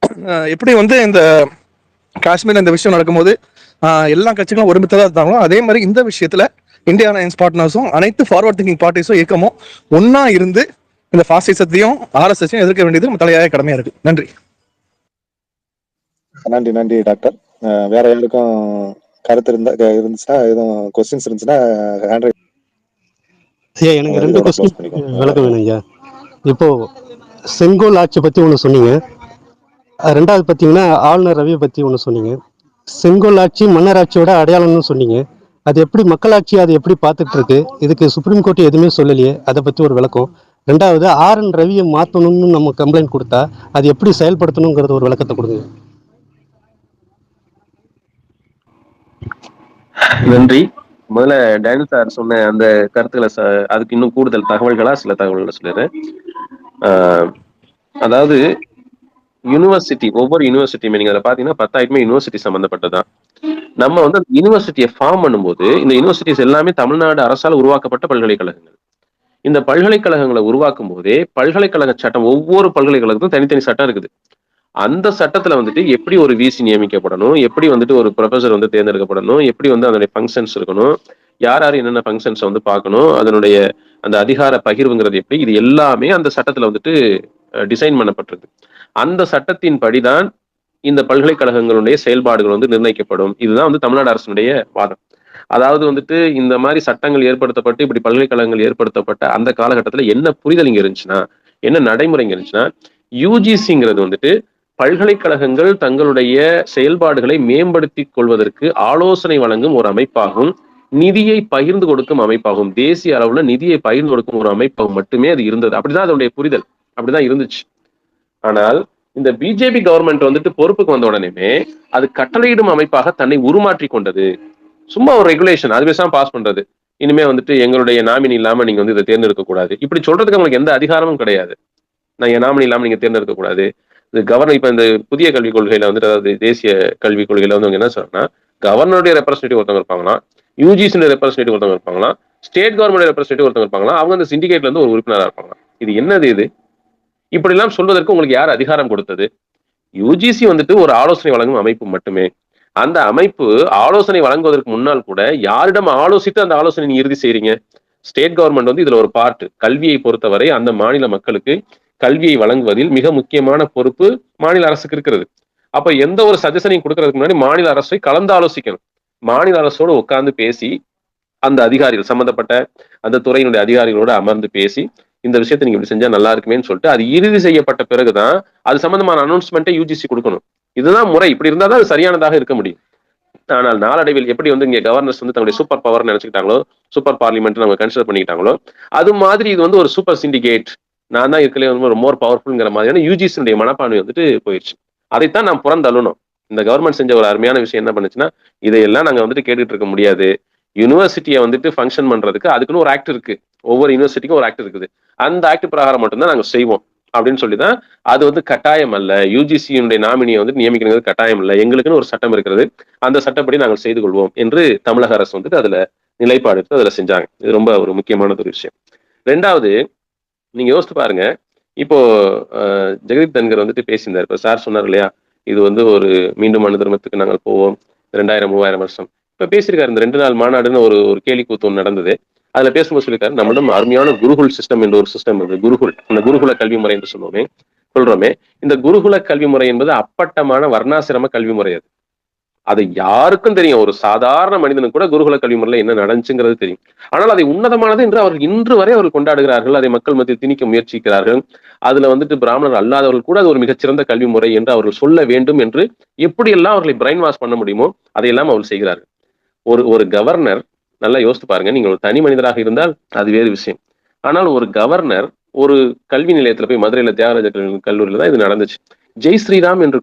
எப்படி வந்து இந்த காஷ்மீர் இந்த விஷயம் நடக்கும்போது எல்லா கட்சிகளும் ஒருமித்ததா இருந்தாங்களோ அதே மாதிரி இந்த விஷயத்துல இந்தியா அலையன்ஸ் பார்ட்னர்ஸும் அனைத்து ஃபார்வர்ட் திங்கிங் பார்ட்டிஸும் இயக்கமும் ஒன்னா இருந்து இந்த பாசிசத்தையும் RSSையும் எதிர்க்க வேண்டியது நம்ம தலையாய கடமையா இருக்கு. நன்றி. நன்றி நன்றி டாக்டர். வேற யாருக்கும் கருத்து இருந்துச்சுன்னா எதுவும் கொஸ்டின்ஸ் இருந்துச்சுன்னா ஐயா எனக்கு 2 கொஸ்டின் விளக்கம் வேணும் ஐயா. இப்போ செங்கோல் ஆட்சி பத்தி ஒன்று சொன்னீங்க, 2வது பார்த்தீங்கன்னா ஆளுநர் ரவியை பத்தி ஒன்று சொன்னீங்க. செங்கோல் ஆட்சி மன்னராட்சியோட அடையாளம்னு சொன்னீங்க. அது எப்படி மக்களாட்சி அதை எப்படி பார்த்துட்டு இருக்கு? இதுக்கு சுப்ரீம் கோர்ட் எதுவுமே சொல்லலையே, அதை பத்தி ஒரு விளக்கம். 2வது RN ரவியை மாற்றணும்னு நம்ம கம்ப்ளைண்ட் கொடுத்தா அது எப்படி செயல்படுத்தணுங்கிறது ஒரு விளக்கத்தை கொடுங்க. நன்றி. முதல்ல டேனியல் சார் சொன்ன அந்த கருத்துக்களை அதுக்கு இன்னும் கூடுதல் தகவல்களா சில தகவல்களை சொல்லிடுறேன். அதாவது யூனிவர்சிட்டி, ஒவ்வொரு யூனிவர்சிட்டியுமே நீங்க அதை பாத்தீங்கன்னா 10,000 யூனிவர்சிட்டி சம்பந்தப்பட்டதான். நம்ம வந்து யூனிவர்சிட்டியை ஃபார்ம் பண்ணும்போது இந்த யூனிவர்சிட்டிஸ் எல்லாமே தமிழ்நாடு அரசால் உருவாக்கப்பட்ட பல்கலைக்கழகங்கள். இந்த பல்கலைக்கழகங்களை உருவாக்கும் போதே பல்கலைக்கழக சட்டம், ஒவ்வொரு பல்கலைக்கழகத்துக்கும் தனித்தனி சட்டம் இருக்குது. அந்த சட்டத்துல வந்துட்டு எப்படி ஒரு விசி நியமிக்கப்படணும், எப்படி வந்துட்டு ஒரு ப்ரொஃபசர் வந்து தேர்ந்தெடுக்கப்படணும், எப்படி வந்து அதனுடைய ஃபங்க்ஷன்ஸ் இருக்கணும், யார் யார் என்னென்ன ஃபங்க்ஷன்ஸ் வந்து பார்க்கணும், அதனுடைய அந்த அதிகார பகிர்வுங்கிறது எப்படி, இது எல்லாமே அந்த சட்டத்துல வந்துட்டு டிசைன் பண்ணப்பட்டிருக்கு. அந்த சட்டத்தின் படிதான் இந்த பல்கலைக்கழகங்களுடைய செயல்பாடுகள் வந்து நிர்ணயிக்கப்படும். இதுதான் வந்து தமிழ்நாடு அரசினுடைய வாதம். அதாவது வந்துட்டு இந்த மாதிரி சட்டங்கள் ஏற்படுத்தப்பட்டு இப்படி பல்கலைக்கழகங்கள் ஏற்படுத்தப்பட்ட அந்த காலகட்டத்துல என்ன புரிதல் இங்க இருந்துச்சுன்னா, என்ன நடைமுறை இங்க இருந்துச்சுன்னா, யூஜிசிங்கிறது வந்துட்டு பல்கலைக்கழகங்கள் தங்களுடைய செயல்பாடுகளை மேம்படுத்திக் கொள்வதற்கு ஆலோசனை வழங்கும் ஒரு அமைப்பாகும், நிதியை பகிர்ந்து கொடுக்கும் அமைப்பாகும், தேசிய அளவுல நிதியை பகிர்ந்து கொடுக்கும் ஒரு அமைப்பாகும் மட்டுமே அது இருந்தது. அப்படிதான் அதனுடைய புரிதல், அப்படிதான் இருந்துச்சு. ஆனால் இந்த பிஜேபி கவர்மெண்ட் வந்துட்டு பொறுப்புக்கு வந்த உடனே அது கட்டளையிடும் அமைப்பாக தன்னை உருமாற்றி கொண்டது. சும்மா ஒரு ரெகுலேஷன் அது பேசாம பாஸ் பண்றது, இனிமே வந்துட்டு எங்களுடைய நாமினி இல்லாம நீங்க வந்து இதை தேர்ந்தெடுக்க கூடாது, இப்படி சொல்றதுக்கு அவங்களுக்கு எந்த அதிகாரமும் கிடையாது. நான் என் நாமினி இல்லாம நீங்க தேர்ந்தெடுக்க கூடாது. இது கவர்னர் இப்ப இந்த புதிய கல்விக் கொள்கையில வந்துட்டு, அதாவது தேசிய கல்விக் கொள்கையில வந்து அவங்க என்ன சொல்றாங்கன்னா, கவர்னருடைய ரெப்ரஸன்டேட்டிவ் ஒருத்தவங்க இருப்பாங்களா, யூஜிசி ரெப்ரஸன்டேட்டிவ் ஒருத்தவங்க இருப்பாங்களா, ஸ்டேட் கவர்மெண்ட் ரெப்ரஸன்டேட்டிவ் ஒருத்தவங்க இருப்பாங்களா, அவங்க அந்த சிண்டிகேட்ல இருந்து ஒரு உறுப்பினராக இருப்பாங்க. இது என்னது இது? இப்படி எல்லாம் சொல்வதற்கு உங்களுக்கு யார் அதிகாரம் கொடுத்தது? யூஜிசி வந்துட்டு ஒரு ஆலோசனை வழங்கும் அமைப்பு மட்டுமே. அந்த அமைப்பு ஆலோசனை வழங்குவதற்கு முன்னால் கூட யாரிடம் ஆலோசித்து அந்த ஆலோசனை நீங்க இறுதி செய்றீங்க? ஸ்டேட் கவர்மெண்ட் வந்து இதுல ஒரு பார்ட். கல்வியை பொறுத்தவரை அந்த மாநில மக்களுக்கு கல்வியை வழங்குவதில் மிக முக்கியமான பொறுப்பு மாநில அரசுக்கு இருக்கிறது. அப்ப எந்த ஒரு சஜஷனையும் கொடுக்கறதுக்கு முன்னாடி மாநில அரசை கலந்து ஆலோசிக்கணும். மாநில அரசோடு உட்கார்ந்து பேசி அந்த அதிகாரிகள், சம்பந்தப்பட்ட அந்த துறையினுடைய அதிகாரிகளோடு அமர்ந்து பேசி இந்த விஷயத்தை நீங்க இப்படி செஞ்சா நல்லா இருக்குமேன்னு சொல்லிட்டு அது இறுதி செய்யப்பட்ட பிறகுதான் அது சம்பந்தமான அனௌன்ஸ்மெண்ட்டை யூஜிசி கொடுக்கணும். இதுதான் முறை. இப்படி இருந்தாதான் அது சரியானதாக இருக்க முடியும். ஆனால் நாளடைவில் எப்படி வந்து இங்க கவர்னர்ஸ் வந்து தன்னுடைய சூப்பர் பவர் நினைச்சுக்கிட்டாங்களோ, சூப்பர் பார்லிமெண்ட் நம்ம கன்சிடர் பண்ணிக்கிட்டாங்களோ, அது மாதிரி இது வந்து ஒரு சூப்பர் சிண்டிகேட், நான் தான் இருக்கலே வந்து மோர் பவர்ஃபுல்ங்கிற மாதிரியான யூஜிசியுடைய மனப்பான்மை வந்துட்டு போயிடுச்சு. அதைத்தான் நாம் புறந்தள்ளணும். இந்த கவர்மெண்ட் செஞ்ச ஒரு அருமையான விஷயம் என்ன பண்ணுச்சுன்னா, இதையெல்லாம் நாங்க வந்துட்டு கேட்டுட்டு இருக்க முடியாது, யூனிவர்சிட்டியை வந்துட்டு ஃபங்க்ஷன் பண்றதுக்கு அதுக்குன்னு ஒரு ஆக்ட் இருக்கு, ஒவ்வொரு யூனிவர்சிட்டிக்கும் ஒரு ஆக்ட் இருக்குது, அந்த ஆக்ட் பிரகாரம் மட்டும்தான் நாங்க செய்வோம் அப்படின்னு சொல்லிதான். அது வந்து கட்டாயம் அல்ல, யூஜிசியுடைய நாமினியை வந்து நியமிக்கிறது கட்டாயம் இல்லை, எங்களுக்குன்னு ஒரு சட்டம் இருக்கிறது, அந்த சட்டப்படி நாங்கள் செய்து கொள்வோம் என்று தமிழக அரசு வந்துட்டு அதுல நிலைப்பாடு எடுத்து அதுல செஞ்சாங்க. இது ரொம்ப ஒரு முக்கியமான ஒரு விஷயம். 2வது, நீங்க யோசித்து பாருங்க, இப்போ ஜெகதீப் தன்கர் வந்துட்டு பேசியிருந்தார். இப்ப சார் சொன்னார் இல்லையா, இது வந்து ஒரு மீண்டும் மனு தர்மத்துக்கு நாங்கள் போவோம் 2000-3000 வருஷம். இப்ப பேசியிருக்காரு. இந்த 2 நாள் மாநாடுன்னு ஒரு கேலி கூத்து ஒன்று நடந்தது. அதுல பேசும்போது சொல்லியிருக்காரு, நம்மளிடம் அருமையான குருகுல் சிஸ்டம் என்ற ஒரு சிஸ்டம் இருக்கு. குருகுல், அந்த குருகுல கல்வி முறை என்று சொல்றோமே, இந்த குருகுல கல்வி முறை என்பது அப்பட்டமான வர்ணாசிரம கல்வி முறை. அது யாருக்கும் தெரியும், ஒரு சாதாரண மனிதனுக்கு கூட குருகுல கல்வி முறையில் என்ன நடந்துச்சுங்கிறது தெரியும். ஆனால் அதை உன்னதமானது என்று அவர்கள் இன்று வரை அவர்கள் கொண்டாடுகிறார்கள், அதை மக்கள் மத்தியில் திணிக்க முயற்சிக்கிறார்கள். அதுல வந்துட்டு பிராமணர் அல்லாதவர்கள் கூட அது ஒரு மிகச்சிறந்த கல்வி முறை என்று அவர்கள் சொல்ல வேண்டும் என்று எப்படியெல்லாம் அவர்களை பிரைன் வாஷ் பண்ண முடியுமோ அதையெல்லாம் அவர்கள் செய்கிறார்கள். ஒரு கவர்னர், நல்லா யோசித்து பாருங்க, நீங்க ஒரு தனி மனிதராக இருந்தால் அது வேறு விஷயம். ஆனால் ஒரு கவர்னர் ஒரு கல்வி நிலையத்துல போய், மதுரையில தியாகராஜ கல்லூரியில தான் இது நடந்துச்சு, ஜெய் ஸ்ரீராம் என்று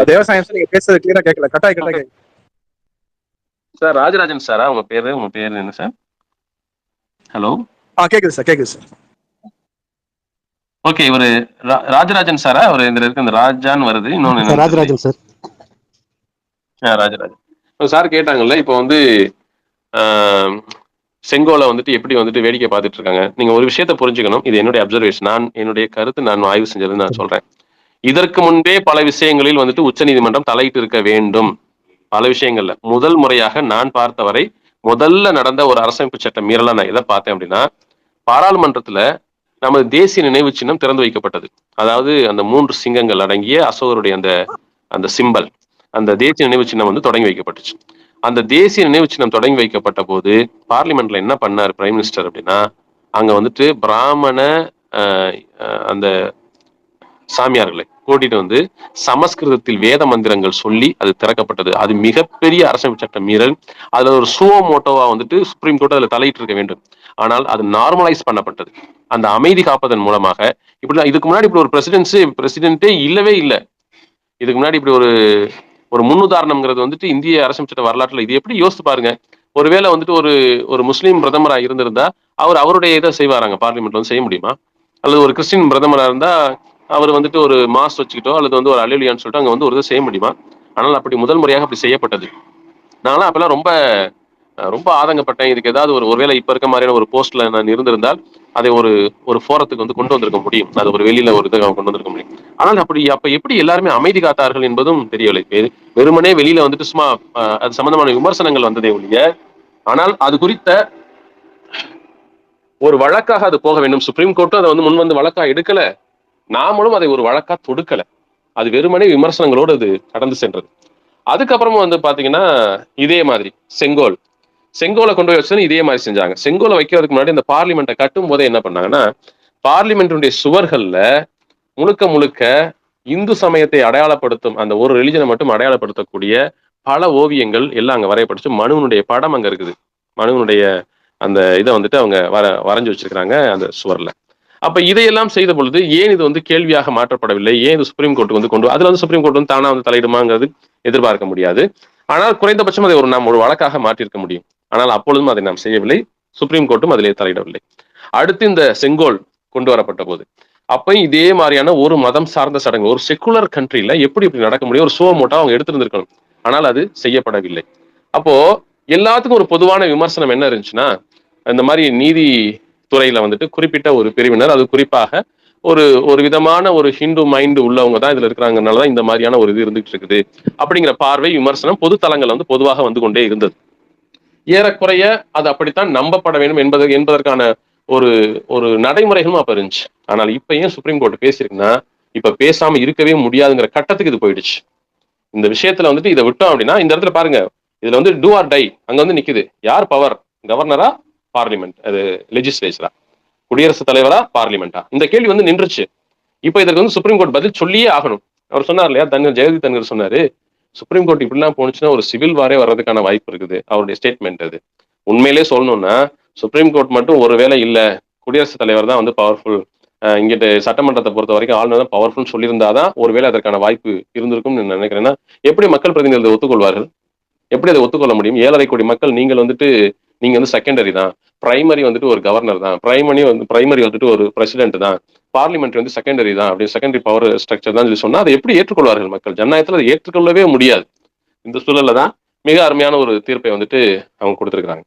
விவசாயம் நீங்க பேசுறது கிளியரா கேட்கல, கட்டாய். சார் ராஜராஜன் சாரா உங்க பேரு என்ன சார்? ஹலோ. கேக்குது சார், கேக்குது சார். ஓகே, இவரு ராஜராஜன் சாரா? அவர் இந்த இருக்கு இந்த ராஜான்னு வருது, இன்னொன்னு ராஜராஜன் சார். ராஜராஜன் சார் கேட்டாங்கல்ல. இப்போ வந்து செங்கோலை வந்துட்டு எப்படி வந்துட்டு வேடிக்கை பார்த்துட்டு இருக்காங்க. நீங்க ஒரு விஷயத்த புரிஞ்சுக்கணும். இது என்னுடைய அப்சர்வேஷன், என்னுடைய கருத்து, நான் ஆய்வு செஞ்சதுன்னு நான் சொல்றேன். இதற்கு முன்பே பல விஷயங்களில் வந்துட்டு உச்ச நீதிமன்றம் தலையிட்டு இருக்க வேண்டும். பல விஷயங்கள்ல முதல் முறையாக நான் பார்த்தவரை முதல்ல நடந்த ஒரு அரசமைப்பு சட்ட மீறலா நான் எதை பார்த்தேன் அப்படின்னா, பாராளுமன்றத்துல நமது தேசிய நினைவு சின்னம் திறந்து வைக்கப்பட்டது. அதாவது அந்த 3 சிங்கங்கள் அடங்கிய அசோகருடைய அந்த அந்த சிம்பல், அந்த தேசிய நினைவு சின்னம் வந்து தொடங்கி வைக்கப்பட்டுச்சு. அந்த தேசிய நினைவு சின்னம் தொடங்கி வைக்கப்பட்ட போது பார்லிமெண்ட்ல என்ன பண்ணார் பிரைம் மினிஸ்டர் அப்படின்னா, அங்க வந்துட்டு பிராமண அந்த சாமியார்களை கூட்டிட்டு வந்து சமஸ்கிருதத்தில் வேத மந்திரங்கள் சொல்லி அது திறக்கப்பட்டது. அது மிகப்பெரிய அரசமைப்பு சட்ட மீறல். அதுல ஒரு சுவோ மோட்டோவா வந்துட்டு சுப்ரீம் கோர்ட் அதுல தலையிட்டு இருக்க வேண்டும். ஆனால் அது நார்மலைஸ் பண்ணப்பட்டது அந்த அமைதி காப்பதன் மூலமாக. இப்படி இதுக்கு முன்னாடி இப்படி ஒரு பிரசிடென்ட்டே இல்லவே இல்லை. இதுக்கு முன்னாடி இப்படி ஒரு முன்னுதாரணம்ங்கிறது வந்துட்டு இந்திய அரசமைப்பு சட்ட வரலாற்றுல இது எப்படி யோசித்து பாருங்க. ஒருவேளை வந்துட்டு ஒரு முஸ்லீம் பிரதமரா இருந்திருந்தா அவருடைய இதை செய்வாராங்க பார்லிமெண்ட்ல வந்து செய்ய முடியுமா? அல்லது ஒரு கிறிஸ்டின் பிரதமரா இருந்தா அவர் வந்துட்டு ஒரு மாஸ் வச்சுக்கிட்டோ அல்லது வந்து ஒரு அலுவலியான்னு சொல்லிட்டு அங்க வந்து ஒரு இதை செய்ய முடியுமா? ஆனால் அப்படி முதல் முறையாக அப்படி செய்யப்பட்டது. நான்லாம் அப்பெல்லாம் ரொம்ப ஆதங்கப்பட்டேன். இதுக்கு ஏதாவது ஒருவேளை இப்ப இருக்க மாதிரியான ஒரு போஸ்ட்ல நான் இருந்திருந்தால் அதை ஒரு ஃபோரத்துக்கு வந்து கொண்டு வந்திருக்க முடியும். அது ஒரு வெளியில ஒரு இதை கொண்டு வந்திருக்க முடியும். ஆனால் அப்ப எப்படி எல்லாருமே அமைதி காத்தார்கள் என்பதும் தெரியவில்லை. வெறுமனே வெளியில வந்துட்டு சும்மா அது சம்பந்தமான விமர்சனங்கள் வந்ததே ஒழிய, ஆனால் அது குறித்த ஒரு வழக்காக அது போக வேண்டும். சுப்ரீம் கோர்ட்டும் அதை வந்து முன் வந்து வழக்கா எடுக்கல, நாமளும் அதை ஒரு வழக்கா தொடுக்கல. அது வெறுமனே விமர்சனங்களோடு அது கடந்து சென்றது. அதுக்கப்புறமா வந்து பாத்தீங்கன்னா இதே மாதிரி செங்கோலை கொண்டு போய் வச்சு இதே மாதிரி செஞ்சாங்க. செங்கோலை வைக்கிறதுக்கு முன்னாடி இந்த பார்லிமெண்ட்டை கட்டும் போதே என்ன பண்ணாங்கன்னா, பார்லிமெண்ட்டுடைய சுவர்கள்ல முழுக்க இந்து சமயத்தை அடையாளப்படுத்தும் அந்த ஒரு ரிலிஜனை மட்டும் அடையாளப்படுத்தக்கூடிய பல ஓவியங்கள் எல்லாம் அங்க வரையப்பட்டுச்சு. மனுவனுடைய படம் அங்க இருக்குது. மனுவனுடைய அந்த இதை வந்துட்டு அவங்க வரைஞ்சு வச்சிருக்கிறாங்க அந்த சுவர்ல. அப்ப இதையெல்லாம் செய்த பொழுது ஏன் இது வந்து கேள்வியாக மாற்றப்படவில்லை? ஏன் இது சுப்ரீம் கோர்ட்டுக்கு வந்து அதுல வந்து சுப்ரீம் கோர்ட் வந்து தானா வந்து தலையிடுமாங்கிறது எதிர்பார்க்க முடியாது. ஆனால் குறைந்தபட்சம் அதை நாம் ஒரு வழக்காக மாற்றிருக்க முடியும். ஆனால் அப்பொழுதும் அதை நாம் செய்யவில்லை. சுப்ரீம் கோர்ட்டும் அதிலே தலையிடவில்லை. அடுத்து இந்த செங்கோல் கொண்டு வரப்பட்ட போது அப்ப இதே மாதிரியான ஒரு மதம் சார்ந்த சடங்கு ஒரு செக்குலர் கண்ட்ரில எப்படி நடக்க முடியும்? ஒரு சுவமோட்டா அவங்க எடுத்திருந்திருக்கணும். ஆனால் அது செய்யப்படவில்லை. அப்போ எல்லாத்துக்கும் ஒரு பொதுவான விமர்சனம் என்ன இருந்துச்சுன்னா, இந்த மாதிரி நீதி துறையில வந்துட்டு குறிப்பிட்ட ஒரு பிரிவினர், அது குறிப்பாக ஒரு விதமான ஒரு ஹிந்து மைண்ட் உள்ளவங்க தான் இதுல இருக்கிறாங்கனாலதான் இந்த மாதிரியான ஒரு இது இருந்துட்டு இருக்குது அப்படிங்கிற பார்வை விமர்சனம் பொது தளங்கள் வந்து பொதுவாக வந்து கொண்டே இருந்தது. ஏறக்குறைய அது அப்படித்தான் நம்பப்பட வேண்டும் என்பதற்கான ஒரு நடைமுறைகளும் அப்ப இருந்துச்சு. ஆனால் இப்ப ஏன் சுப்ரீம் கோர்ட் பேசியிருக்குன்னா, இப்ப பேசாம இருக்கவே முடியாதுங்கிற கட்டத்துக்கு இது போயிடுச்சு. இந்த விஷயத்துல வந்துட்டு இதை விட்டோம் அப்படின்னா, இந்த இடத்துல பாருங்க, இதுல வந்து டூ ஆர் டை அங்க வந்து நிக்குது. யார் பவர்? கவர்னரா, பார்லிமெண்ட், அது லெஜிஸ்லேச்சரா, குடியரசுத் தலைவரா, பார்லிமெண்டா? இந்த கேள்வி வந்து நின்றுச்சு. இப்ப இதற்கு வந்து சுப்ரீம் கோர்ட் பதில் சொல்லியே ஆகணும். அவர் சொன்னார் இல்லையா, ஜெகதீப் தன்கர் சொன்னாரு, சுப்ரீம் கோர்ட் இப்படிலாம் போனுச்சுன்னா ஒரு சிவில் வாரே வர்றதுக்கான வாய்ப்பு இருக்குது. அவருடைய ஸ்டேட்மெண்ட் அது. உண்மையிலே சொல்லணும்னா சுப்ரீம் கோர்ட் மட்டும் ஒருவேளை இல்ல, குடியரசுத் தலைவர் தான் வந்து பவர்ஃபுல், இங்கிட்ட சட்டமன்றத்தை பொறுத்த வரைக்கும் ஆளுநர் தான் பவர்ஃபுல் சொல்லியிருந்தாதான் ஒருவேளை அதற்கான வாய்ப்பு இருந்திருக்கும் நினைக்கிறேன்னா, எப்படி மக்கள் பிரதிநிதிகள் ஒத்துக்கொள்வார்கள்? எப்படி அதை ஒத்துக்கொள்ள முடியும்? 7.5 கோடி மக்கள் நீங்க வந்து செகண்டரி தான், பிரைமரி வந்துட்டு ஒரு கவர்னர் தான், பிரைமரி வந்துட்டு ஒரு பிரசிடென்ட் தான், பார்லிமெண்ட் வந்து செகண்டரி தான், அப்படி செகண்டரி பவர் ஸ்ட்ரக்சர் தான் சொல்லி சொன்னா அதை எப்படி ஏற்றுக்கொள்வார்கள் மக்கள்? ஜனநாயகத்துல அதை ஏற்றுக்கொள்ளவே முடியாது. இந்த சூழல்ல தான் மிக அருமையான ஒரு தீர்ப்பை வந்துட்டு அவங்க கொடுத்திருக்கிறாங்க.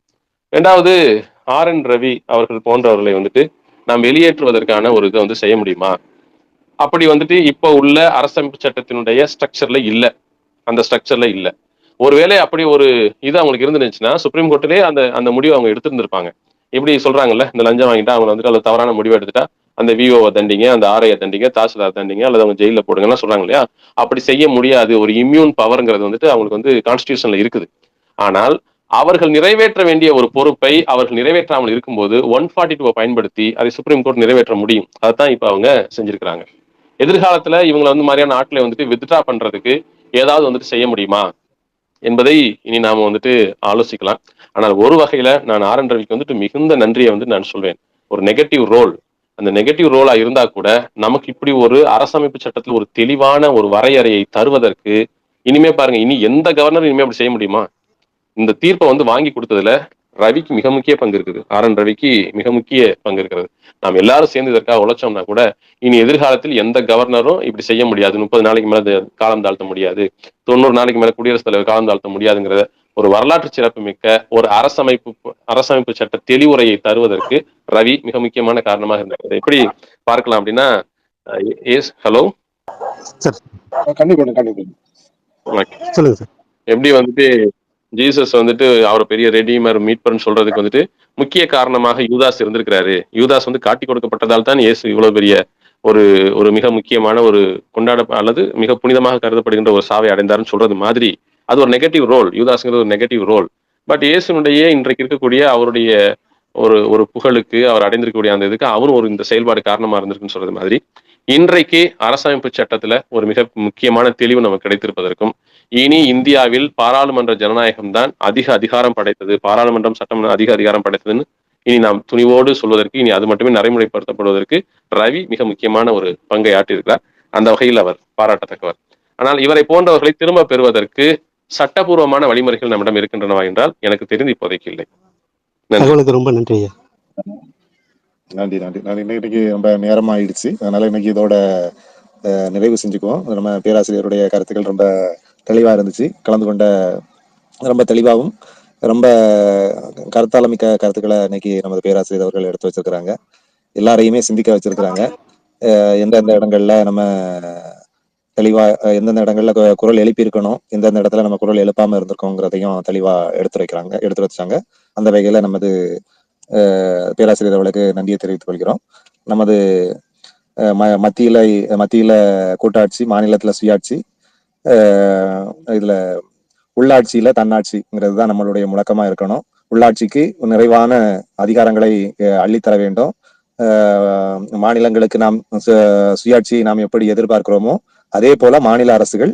2வது, RN ரவி அவர்கள் போன்றவர்களை வந்துட்டு நாம் வெளியேற்றுவதற்கான ஒரு இதை வந்து செய்ய முடியுமா? அப்படி வந்துட்டு இப்ப உள்ள அரசமைப்பு சட்டத்தினுடைய ஸ்ட்ரக்சர்ல இல்ல, அந்த ஸ்ட்ரக்சர்ல இல்ல. ஒருவேளை அப்படி ஒரு இது அவங்களுக்கு இருந்துச்சுன்னா சுப்ரீம் கோர்ட்டிலே அந்த முடிவை அவங்க எடுத்திருந்திருப்பாங்க. இப்படி சொல்றாங்கல்ல, இந்த லஞ்சம் வாங்கிட்டா அவங்க வந்துட்டு அல்லது தவறான முடிவு எடுத்துட்டா அந்த விஓவை தண்டிங்க, அந்த ஆர்ஐயை தண்டிங்க, தாசில்தார் தண்டிங்க, அல்லது அவங்க ஜெயில போடுங்கலாம் சொல்றாங்க இல்லையா? அப்படி செய்ய முடியாது. ஒரு இம்யூன் பவர்ங்கிறது வந்துட்டு அவங்களுக்கு வந்து கான்ஸ்டிடியூஷன்ல இருக்குது. ஆனால் அவர்கள் நிறைவேற்ற வேண்டிய ஒரு பொறுப்பை அவர்கள் நிறைவேற்றாமல் இருக்கும்போது 142 பயன்படுத்தி அதை சுப்ரீம் கோர்ட் நிறைவேற்ற முடியும். அதைத்தான் இப்ப அவங்க செஞ்சிருக்கிறாங்க. எதிர்காலத்துல இவங்களை வந்து மாதிரியான ஆட்களை வந்துட்டு வித்ட்ரா பண்றதுக்கு ஏதாவது வந்துட்டு செய்ய முடியுமா என்பதை இனி நாம வந்துட்டு ஆலோசிக்கலாம். ஆனால் ஒரு வகையில நான் RN ரவிக்கு வந்துட்டு மிகுந்த நன்றியை வந்து நான் சொல்வேன். ஒரு நெகட்டிவ் ரோல், அந்த நெகட்டிவ் ரோலா இருந்தா கூட நமக்கு இப்படி ஒரு அரசமைப்பு சட்டத்தில் ஒரு தெளிவான ஒரு வரையறையை தருவதற்கு இனிமே பாருங்க, இனி எந்த கவர்னரும் இனிமே அப்படி செய்ய முடியுமா? இந்த தீர்ப்பை வந்து வாங்கி கொடுத்ததுல ரவிக்கு மிக முக்கிய பங்கு இருக்குது. ரவிக்கு மிக முக்கிய பங்கு இருக்கிறது. நாம் எல்லாரும் சேர்ந்து இதற்காக உழைச்சோம்னா கூட இனி எதிர்காலத்தில் எந்த கவர்னரும் இப்படி செய்ய முடியாது. 30 நாளைக்கு மேல காலம் தாழ்த்த முடியாது, 90 நாளைக்கு மேல குடியரசுத் தலைவர் காலம் தாழ்த்த முடியாதுங்கிற ஒரு வரலாற்று சிறப்பு மிக்க ஒரு அரசமைப்பு சட்ட தெளிவுரையை தருவதற்கு ரவி மிக முக்கியமான காரணமாக இருந்தது. எப்படி பார்க்கலாம் அப்படின்னா, ஹலோ சார் கண்டிப்பா கண்டிப்பா சொல்லுங்க சார். எப்படி வந்துட்டு ஜீசஸ் வந்துட்டு அவரை பெரிய ரெடீமர் மீட்பர்னு சொல்றதுக்கு வந்துட்டு முக்கிய காரணமாக யூதாஸ் இருந்திருக்கிறாரு. யூதாஸ் வந்து காட்டி கொடுக்கப்பட்டதால் தான் இயேசு இவ்வளவு பெரிய ஒரு ஒரு மிக முக்கியமான ஒரு அல்லது மிக புனிதமாக கருதப்படுகின்ற ஒரு சாவை அடைந்தாருன்னு சொல்றது மாதிரி அது ஒரு நெகட்டிவ் ரோல். யூதாஸ்ங்கிறது ஒரு நெகட்டிவ் ரோல். பட் இயேசுனுடைய இன்றைக்கு இருக்கக்கூடிய அவருடைய ஒரு ஒரு புகழுக்கு அவர் அடைந்திருக்கக்கூடிய அந்த இதுக்கு அவரும் ஒரு இந்த செயல்பாடு காரணமா இருந்திருக்குன்னு சொல்றது மாதிரி இன்றைக்கு அரசமைப்பு சட்டத்துல ஒரு மிக முக்கியமான தெளிவு நமக்கு கிடைத்திருப்பதற்கும், இனி இந்தியாவில் பாராளுமன்ற ஜனநாயகம் தான் அதிக அதிகாரம் படைத்தது, பாராளுமன்றம் சட்டம் அதிக அதிகாரம் படைத்ததுன்னு இனி நாம் துணிவோடு சொல்வதற்கு, இனி அது மட்டுமே நடைமுறைப்படுத்தப்படுவதற்கு ரவி மிக முக்கியமான ஒரு பங்கை ஆற்றியிருக்கிறார். அந்த வகையில் அவர் பாராட்டத்தக்கவர். ஆனால் இவரை போன்றவர்களை திரும்ப பெறுவதற்கு சட்டபூர்வமான வழிமுறைகள் நம்மிடம் இருக்கின்றனவா என்றால் எனக்கு தெரிந்து இப்போதைக்கு இல்லை. ரொம்ப நன்றி. நன்றி நன்றி நன்றி. இன்னைக்கு ரொம்ப நேரம் ஆயிடுச்சு, அதனால இன்னைக்கு இதோட நிறைவு செஞ்சுக்குவோம். நம்ம பேராசிரியருடைய கருத்துக்கள் ரொம்ப தெளிவா இருந்துச்சு. கலந்து கொண்ட ரொம்ப தெளிவாகவும் ரொம்ப கருத்தாளமிக்க கருத்துக்களை இன்னைக்கு நமது பேராசிரியர் அவர்கள் எடுத்து வச்சிருக்கிறாங்க. எல்லாரையுமே சிந்திக்க வச்சிருக்கிறாங்க. எந்தெந்த இடங்கள்ல நம்ம தெளிவா, எந்தெந்த இடங்கள்ல குரல் எழுப்பி இருக்கணும், எந்தெந்த இடத்துல நம்ம குரல் எழுப்பாம இருந்திருக்கோங்கிறதையும் தெளிவா எடுத்து வச்சாங்க. அந்த வகையில நமது பேராசிரியர் அவர்களுக்கு நன்றியை தெரிவித்துக் கொள்கிறோம். நமது மத்தியில கூட்டாட்சி, மாநிலத்துல சுயாட்சி, இதுல உள்ளாட்சியில தன்னாட்சிங்கிறது தான் நம்மளுடைய முழக்கமா இருக்கணும். உள்ளாட்சிக்கு நிறைவான அதிகாரங்களை அள்ளித்தர வேண்டும். மாநிலங்களுக்கு நாம் சுயாட்சியை நாம் எப்படி எதிர்பார்க்கிறோமோ அதே போல மாநில அரசுகள்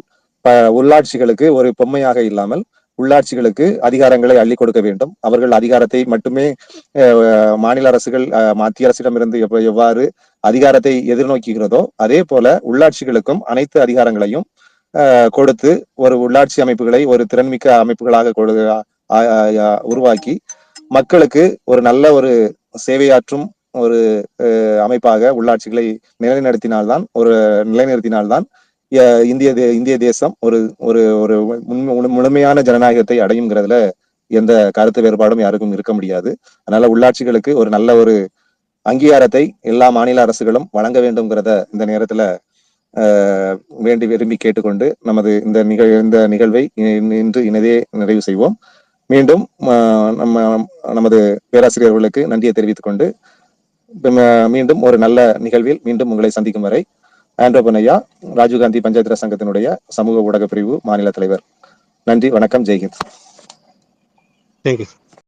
உள்ளாட்சிகளுக்கு ஒரு பொம்மையாக இல்லாமல் உள்ளாட்சிகளுக்கு அதிகாரங்களை அள்ளி கொடுக்க வேண்டும். அவர்கள் அதிகாரத்தை மட்டுமே மாநில அரசுகள் மத்திய அரசிடமிருந்து எவ்வாறு அதிகாரத்தை எதிர்நோக்குகிறதோ அதே போல உள்ளாட்சிகளுக்கும் அனைத்து அதிகாரங்களையும் கொடுத்து ஒரு உள்ளாட்சி அமைப்புகளை ஒரு திறன்மிக்க அமைப்புகளாக உருவாக்கி மக்களுக்கு ஒரு நல்ல ஒரு சேவையாற்றும் ஒரு அமைப்பாக உள்ளாட்சிகளை நிலைநிறுத்தினால்தான் இந்திய தேசம் ஒரு ஒரு ஒரு முழுமையான ஜனநாயகத்தை அடையுங்கிறதுல எந்த கருத்து வேறுபாடும் யாருக்கும் இருக்க முடியாது. அதனால உள்ளாட்சிகளுக்கு ஒரு நல்ல ஒரு அங்கீகாரத்தை எல்லா மாநில அரசுகளும் வழங்க வேண்டும்ங்கிறத இந்த நேரத்துல விரும்பி கேட்டுக்கொண்டு நமது இந்த நிகழ்வை இன்று இணைதே நிறைவு செய்வோம். மீண்டும் நமது பேராசிரியர்களுக்கு நன்றியை தெரிவித்துக் கொண்டு மீண்டும் ஒரு நல்ல நிகழ்வில் மீண்டும் உங்களை சந்திக்கும் வரை ஆண்ட்ரோபனையா, ராஜீவ்காந்தி பஞ்சாயத்து ராஜ் சங்கத்தினுடைய சமூக ஊடக பிரிவு மாநில தலைவர். நன்றி, வணக்கம், ஜெய்ஹிந்த். தேங்க்யூ.